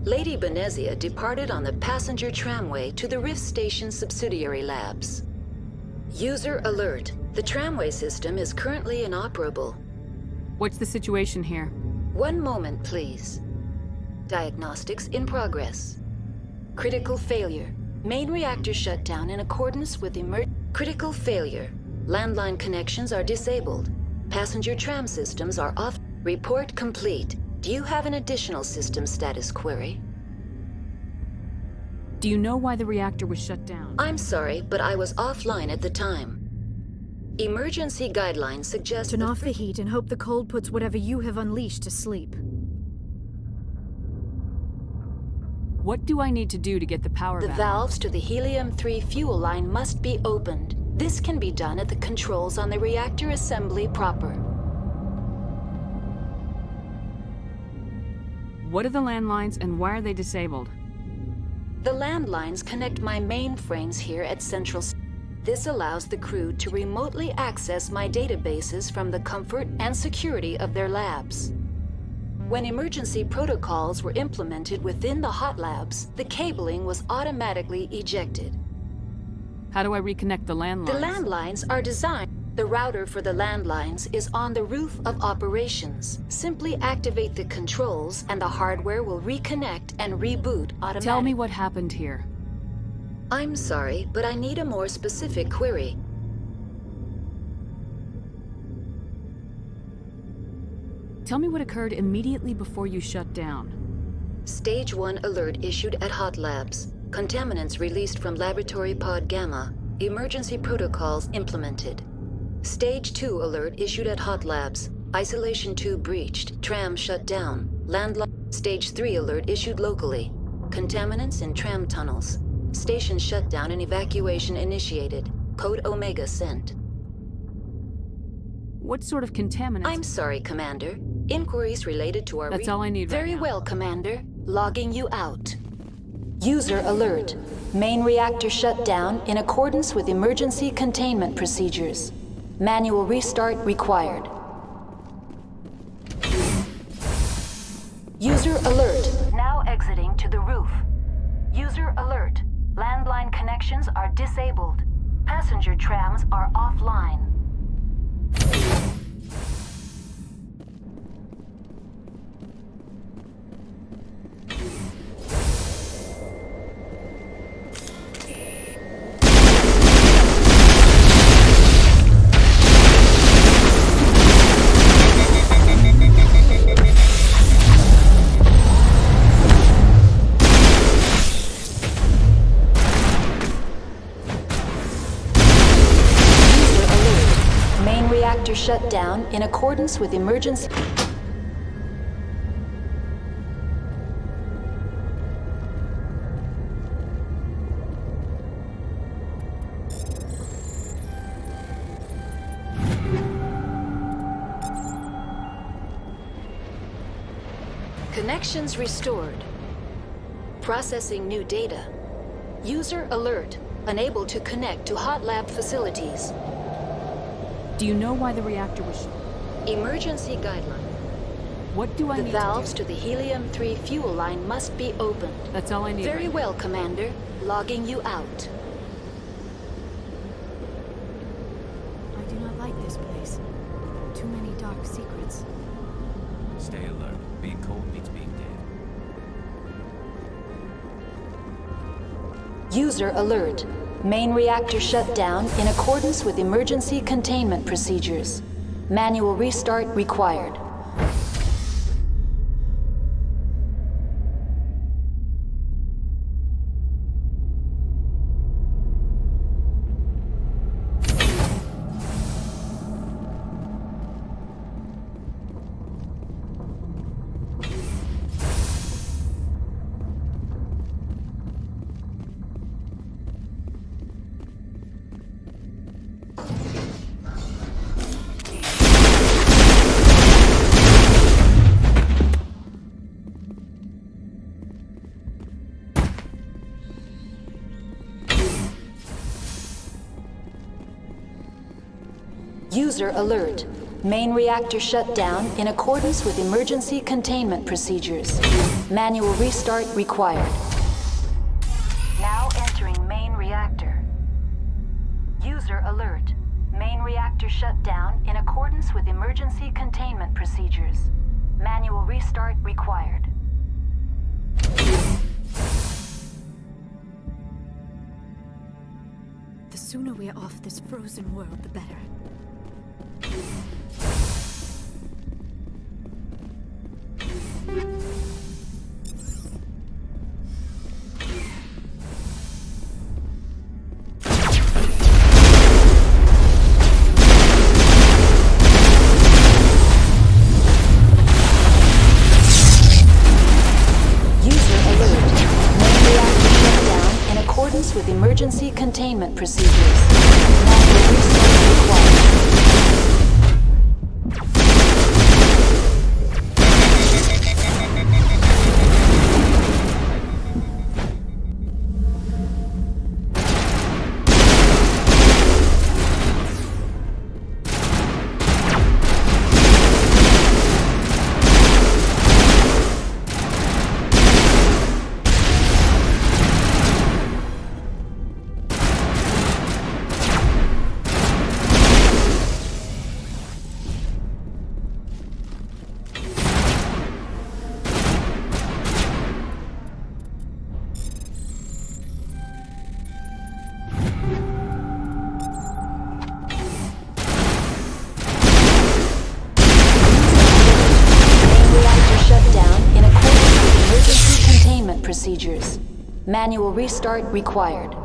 Lady Benezia departed on the passenger tramway to the Rift Station subsidiary labs. User alert. The tramway system is currently inoperable. What's the situation here? One moment, please. Diagnostics in progress. Critical failure. Main reactor shut down in accordance with critical failure. Landline connections are disabled. Passenger tram systems are off. Report complete. Do you have an additional system status query? Do you know why the reactor was shut down? I'm sorry, but I was offline at the time. Emergency guidelines suggest turn off the heat and hope the cold puts whatever you have unleashed to sleep. What do I need to do to get the power back? The valves to the helium-3 fuel line must be opened. This can be done at the controls on the reactor assembly proper. What are the landlines and why are they disabled? The landlines connect my mainframes here at Central. This allows the crew to remotely access my databases from the comfort and security of their labs. When emergency protocols were implemented within the hot labs, the cabling was automatically ejected. How do I reconnect the landlines? The landlines are designed. The router for the landlines is on the roof of operations. Simply activate the controls and the hardware will reconnect and reboot automatically. Tell me what happened here. I'm sorry, but I need a more specific query. Tell me what occurred immediately before you shut down. Stage 1 alert issued at Hot Labs. Contaminants released from Laboratory Pod Gamma. Emergency protocols implemented. Stage 2 alert issued at Hot Labs. Isolation tube breached. Tram shut down. Landline. Stage 3 alert issued locally. Contaminants in tram tunnels. Station shutdown and evacuation initiated. Code Omega sent. What sort of contaminants? I'm sorry, Commander. Inquiries related to our... That's all I need right now. Very well, Commander. Logging you out. User alert. Main reactor shut down in accordance with emergency containment procedures. Manual restart required. User alert. Now exiting to the roof. User alert. Landline connections are disabled. Passenger trams are offline. Shut down in accordance with emergency... Connections restored. Processing new data. User alert. Unable to connect to hot lab facilities. Do you know why the reactor was shut? Emergency guideline. What do I need to do? The valves to the helium-3 fuel line must be opened. That's all I need. Very well, Commander. Logging you out. I do not like this place. Too many dark secrets. Stay alert. Being cold means being dead. User alert. Main reactor shut down in accordance with emergency containment procedures. Manual restart required. User alert. Main reactor shut down in accordance with emergency containment procedures. Manual restart required. Now entering main reactor. User alert. Main reactor shut down in accordance with emergency containment procedures. Manual restart required. The sooner we are off this frozen world, the better. With emergency containment procedures. Manual restart required. Procedures. Manual restart required.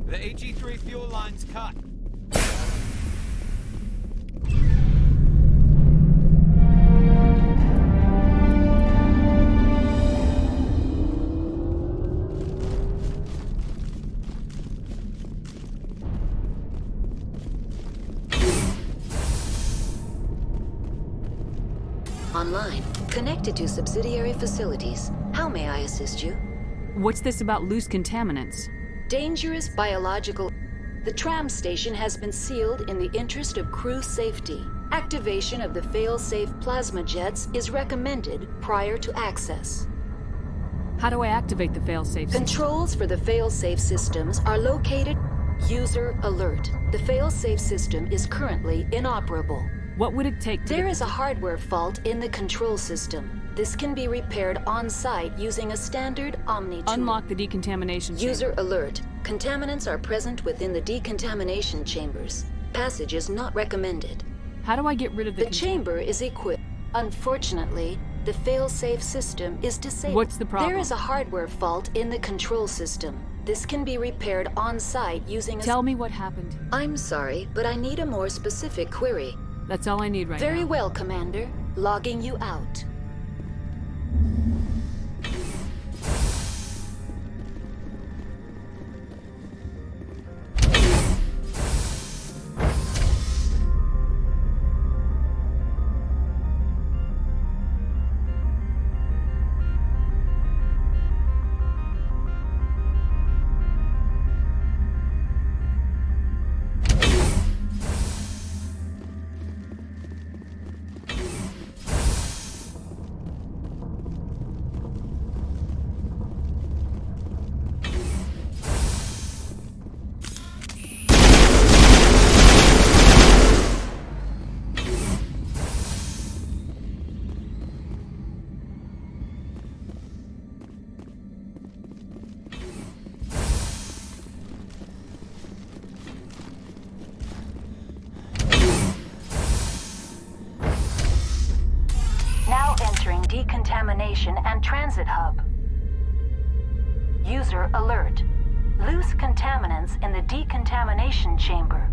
The AG3 fuel line's cut. Online. Connected to subsidiary facilities. How may I assist you? What's this about loose contaminants? Dangerous biological... The tram station has been sealed in the interest of crew safety. Activation of the fail-safe plasma jets is recommended prior to access. How do I activate the fail-safe system? Controls for the fail-safe systems are located... User alert. The fail-safe system is currently inoperable. What would it take to... There is a hardware fault in the control system. This can be repaired on-site using a standard Omni tool. Unlock the decontamination chamber. User alert. Contaminants are present within the decontamination chambers. Passage is not recommended. How do I get rid of the chamber is equipped. Unfortunately, the fail-safe system is disabled. What's the problem? There is a hardware fault in the control system. This can be repaired on-site using a... Tell me what happened. I'm sorry, but I need a more specific query. That's all I need right now. Very well, Commander. Logging you out. Now entering decontamination and transit hub. User alert. Loose contaminants in the decontamination chamber.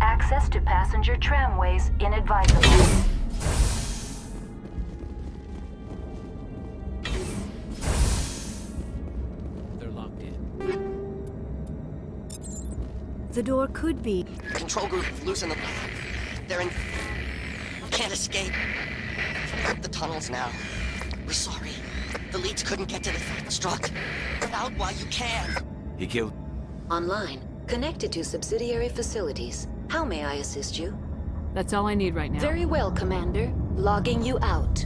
Access to passenger tramways inadvisable. They're locked in. The door could be. Control group losing the... They're in... Can't escape. Up the tunnels now. We're sorry. The leads couldn't get to the struck. Get out while you can. He killed... Online. Connected to subsidiary facilities. How may I assist you? That's all I need right now. Very well, Commander. Logging you out.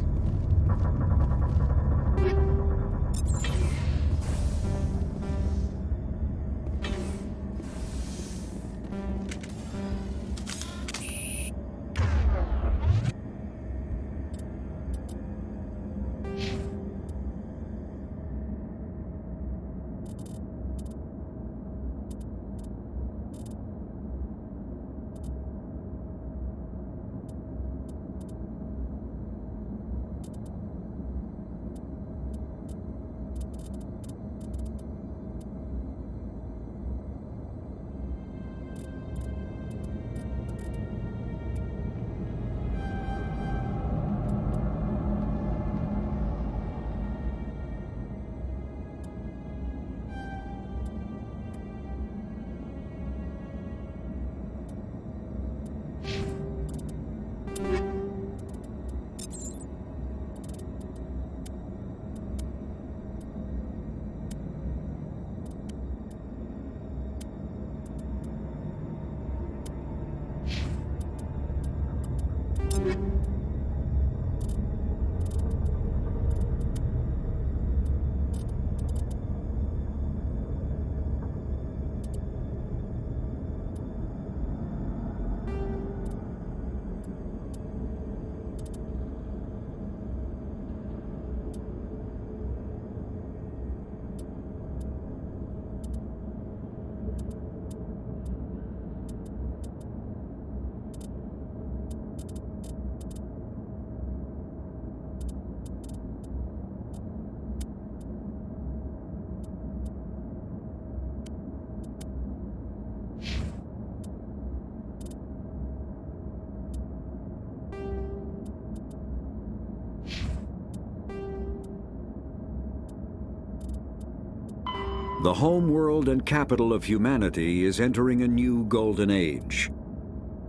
The home world and capital of humanity is entering a new golden age.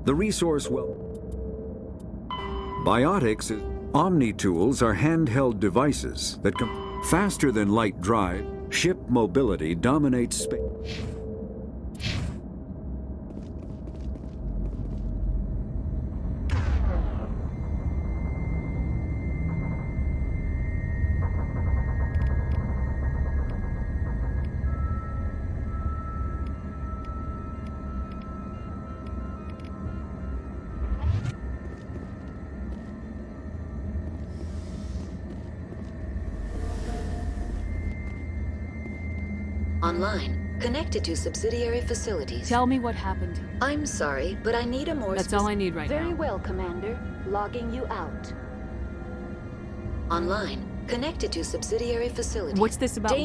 The resource well... Biotics Omni tools are handheld devices that can... Faster than light drive, ship mobility dominates space. Online, connected to subsidiary facilities. Tell me what happened. I'm sorry, but I need a more That's all I need right Very now. well, Commander. Logging you out. Online, connected to subsidiary facilities. What's this about?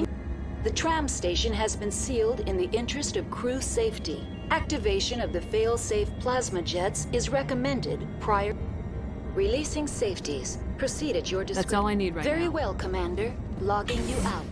The tram station has been sealed in the interest of crew safety. Activation of the fail-safe plasma jets is recommended prior. Releasing safeties. Proceed at your discretion. That's all I need right now. Very well, Commander. Logging you out.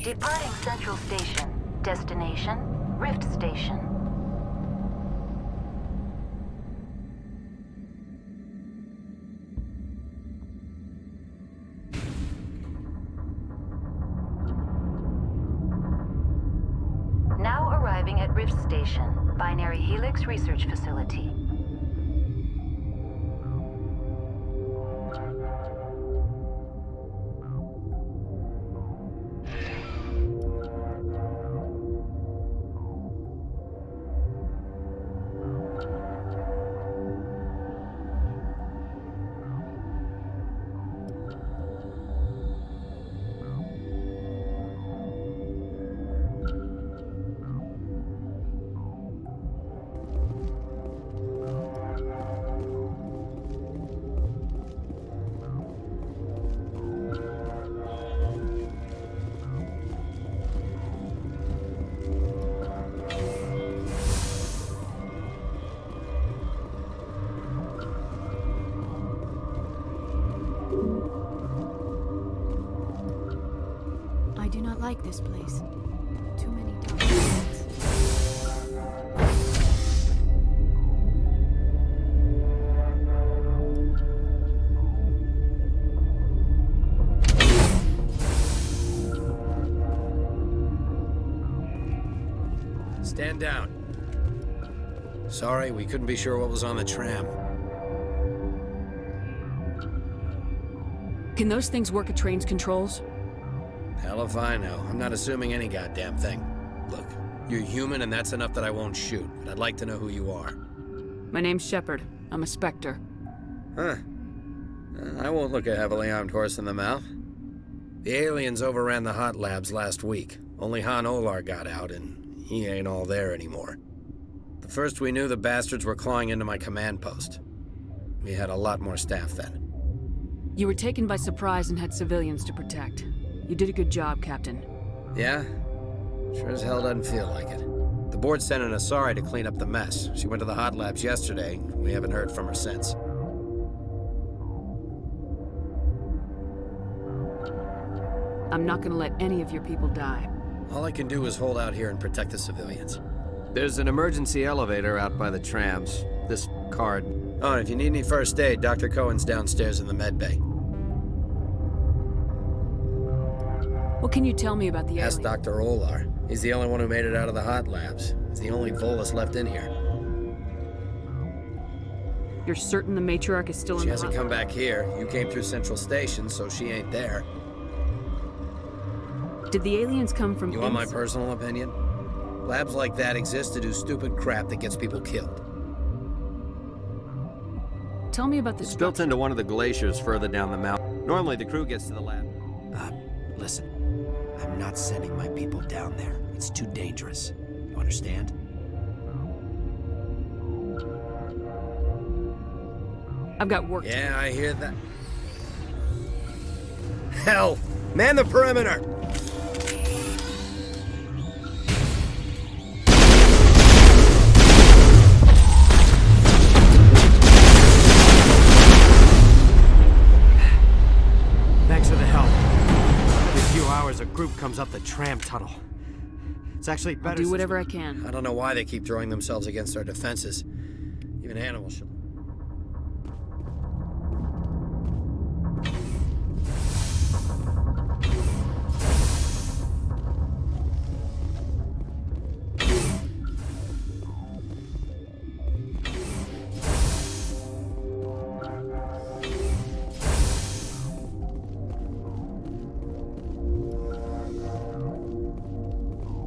Departing Central Station. Destination, Rift Station. Now arriving at Rift Station, Binary Helix Research Facility. I do not like this place. Too many documents. Stand down. Sorry, we couldn't be sure what was on the tram. Can those things work at train's controls? Hell if I know. I'm not assuming any goddamn thing. Look, you're human and that's enough that I won't shoot, but I'd like to know who you are. My name's Shepard. I'm a Spectre. Huh. I won't look a heavily armed horse in the mouth. The aliens overran the hot labs last week. Only Han Olar got out, and he ain't all there anymore. The first we knew, the bastards were clawing into my command post. We had a lot more staff then. You were taken by surprise and had civilians to protect. You did a good job, Captain. Yeah? Sure as hell doesn't feel like it. The board sent an Asari to clean up the mess. She went to the hot labs yesterday. We haven't heard from her since. I'm not gonna let any of your people die. All I can do is hold out here and protect the civilians. There's an emergency elevator out by the trams. This card. Oh, and if you need any first aid, Dr. Cohen's downstairs in the med bay. What can you tell me about the Ask alien? Dr. Olar. He's the only one who made it out of the hot labs. He's the only Volus left in here. You're certain the matriarch is still in She the hasn't hot- come back here. You came through Central Station, so she ain't there. Did the aliens come from You want my personal opinion? Labs like that exist to do stupid crap that gets people killed. Tell me about the It's built into one of the glaciers further down the mountain. Normally the crew gets to the lab. Listen. I'm not sending my people down there. It's too dangerous. You understand? I've got work. Yeah, I hear that. Hell! Man the perimeter! group comes up the tram tunnel. It's actually better. I'll do whatever I can. I don't know why they keep throwing themselves against our defenses. Even animals should.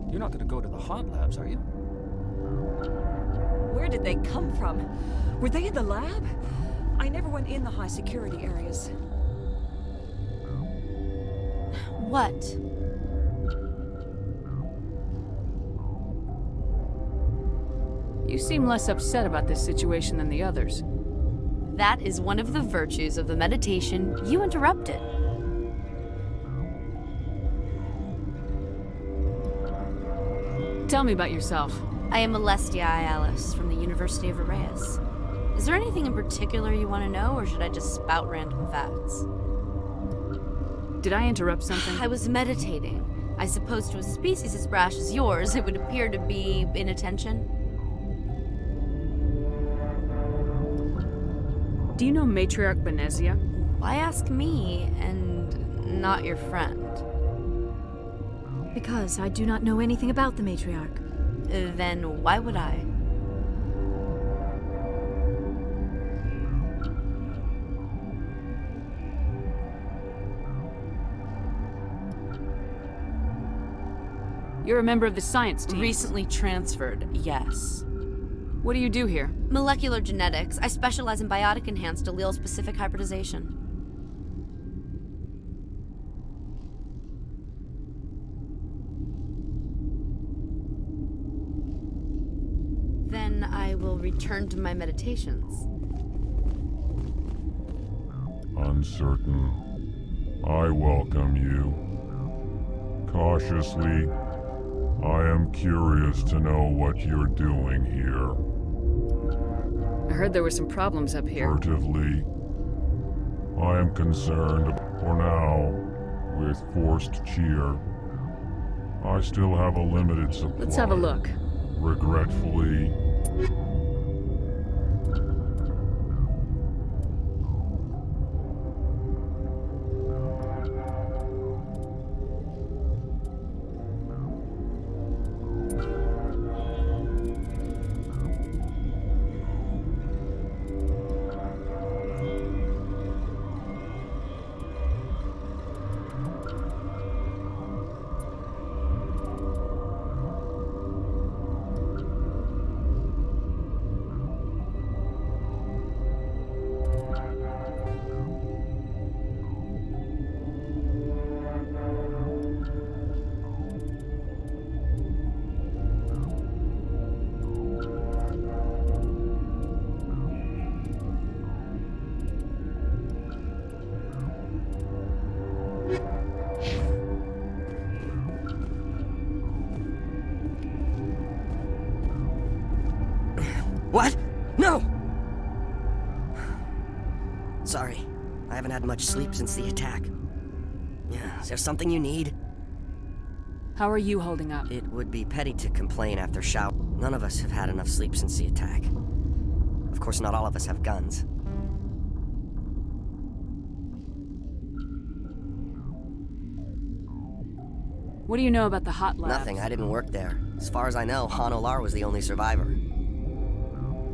You're not gonna go to the hot labs, are you? Where did they come from? Were they in the lab? I never went in the high security areas. What? You seem less upset about this situation than the others. That is one of the virtues of the meditation you interrupted. Tell me about yourself. I am Alestia Alice from the University of Arraeus. Is there anything in particular you want to know, or should I just spout random facts? Did I interrupt something? I was meditating. I suppose to a species as brash as yours, it would appear to be inattention. Do you know Matriarch Benezia? Why ask me and not your friend? Because I do not know anything about the matriarch. Then why would I? You're a member of the science team. Recently transferred, yes. What do you do here? Molecular genetics. I specialize in biotic-enhanced allele-specific hybridization. Then I will return to my meditations. Uncertain. I welcome you. Cautiously, I am curious to know what you're doing here. I heard there were some problems up here. Furtively, I am concerned, for now, with forced cheer. I still have a limited supply. Let's have a look. Regretfully, What? No! Sorry. I haven't had much sleep since the attack. Yeah, is there something you need? How are you holding up? It would be petty to complain after shower. None of us have had enough sleep since the attack. Of course, not all of us have guns. What do you know about the hot labs? Nothing. I didn't work there. As far as I know, Han Olar was the only survivor.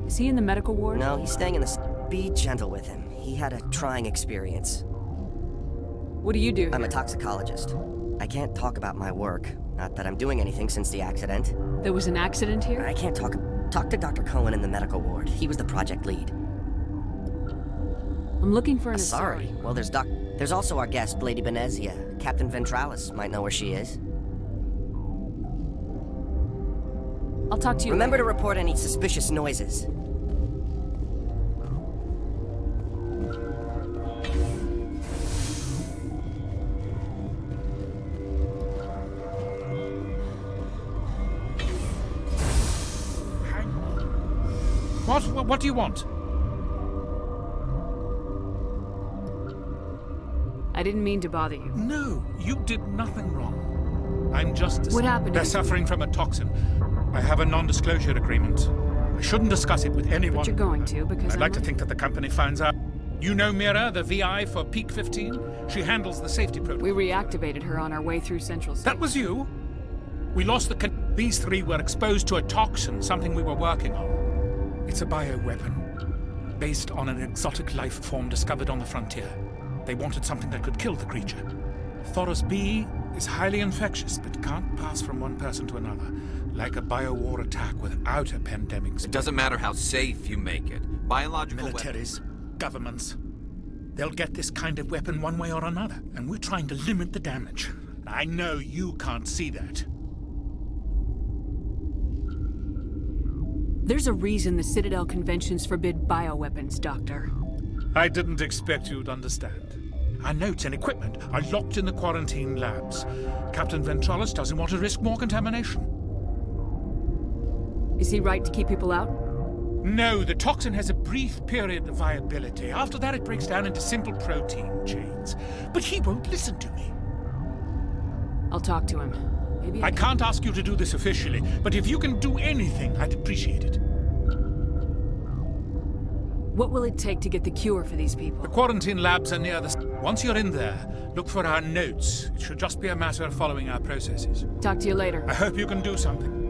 Is he in the medical ward? No, he's staying in the... Be gentle with him. He had a trying experience. What do you do? I'm a toxicologist. I can't talk about my work. Not that I'm doing anything since the accident. There was an accident here? I can't talk... Talk to Dr. Cohen in the medical ward. He was the project lead. I'm looking for an Sorry. Well, there's also our guest, Lady Benezia. Captain Ventralis might know where she is. I'll talk to you Remember later. to report any suspicious noises. What do you want? I I didn't mean to bother you. No, you did nothing wrong. I'm just... What happened? They're suffering from a toxin. I have a non-disclosure agreement. I shouldn't discuss it with anyone. But you're going to, because I'd like to think that the company finds out. You know Mira, the VI for Peak 15? She handles the safety protocol. We reactivated her on our way through Central Station. That was you? We lost the... These three were exposed to a toxin, something we were working on. It's a bioweapon, based on an exotic life form discovered on the frontier. They wanted something that could kill the creature. Thoros B is highly infectious, but can't pass from one person to another, like a biowar attack without a pandemic. It doesn't matter how safe you make it. Biological militaries, governments, they'll get this kind of weapon one way or another, and we're trying to limit the damage. I know you can't see that. There's a reason the Citadel conventions forbid bioweapons, Doctor. I didn't expect you'd understand. Our notes and equipment are locked in the quarantine labs. Captain Ventralis doesn't want to risk more contamination. Is he right to keep people out? No, the toxin has a brief period of viability. After that, it breaks down into simple protein chains. But he won't listen to me. I'll talk to him. Maybe I can't ask you to do this officially, but if you can do anything, I'd appreciate it. What will it take to get the cure for these people? The quarantine labs are near the... Once you're in there, look for our notes. It should just be a matter of following our processes. Talk to you later. I hope you can do something.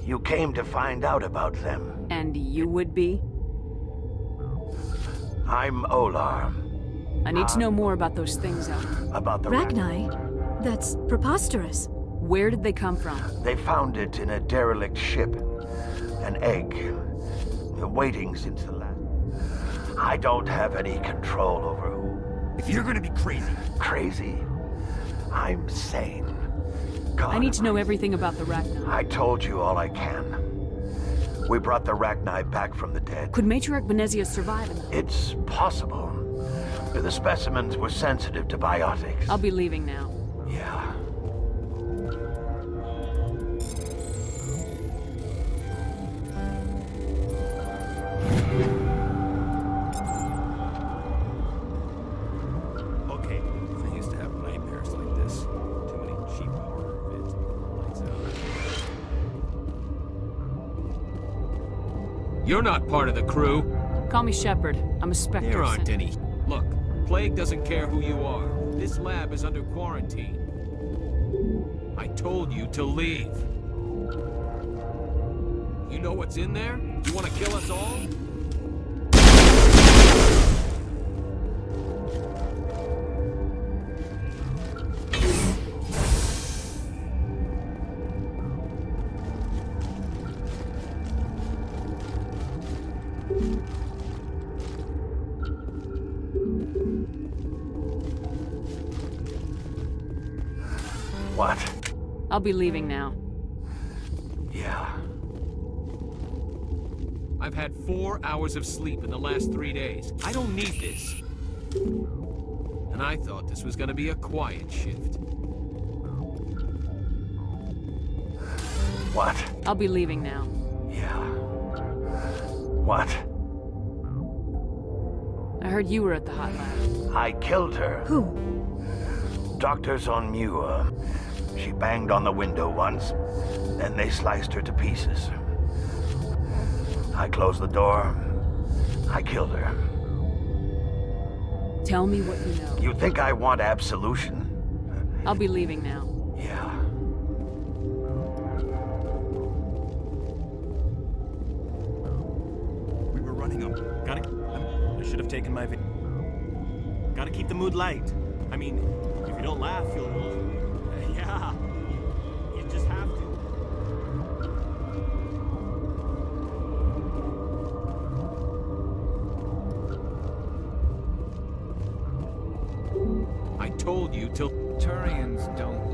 You came to find out about them. And you would be? I'm Olar. I need to know more about those things out. About the Ragni? That's preposterous. Where did they come from? They found it in a derelict ship. An egg. Waiting since the last... I don't have any control over who. If you're gonna be crazy... Crazy? I'm sane. God, I need to know everything about the Ragni. I told you all I can. We brought the Ragni back from the dead. Could Matriarch Benezia survive? It's possible. The specimens were sensitive to biotics. I'll be leaving now. Yeah. Okay, I used to have nightmares like this. Too many cheap horror vids. Lights out. You're not part of the crew. Call me Shepard. I'm a Spectre. There aren't any. Look, Plague doesn't care who you are. This lab is under quarantine. I told you to leave. You know what's in there? You want to kill us all? What? I'll be leaving now. Yeah. I've had 4 hours of sleep in the last 3 days. I don't need this. And I thought this was gonna be a quiet shift. What? I'll be leaving now. Yeah. What? I heard you were at the hot lab. I killed her. Who? Doctors on Muir. She banged on the window once, then they sliced her to pieces. I closed the door. I killed her. Tell me what you know. You think I want absolution? I'll be leaving now. Yeah. We were running up. I should have taken my Gotta keep the mood light. I mean, if you don't laugh, you'll... Yeah. You just have to. I told you till... Turians don't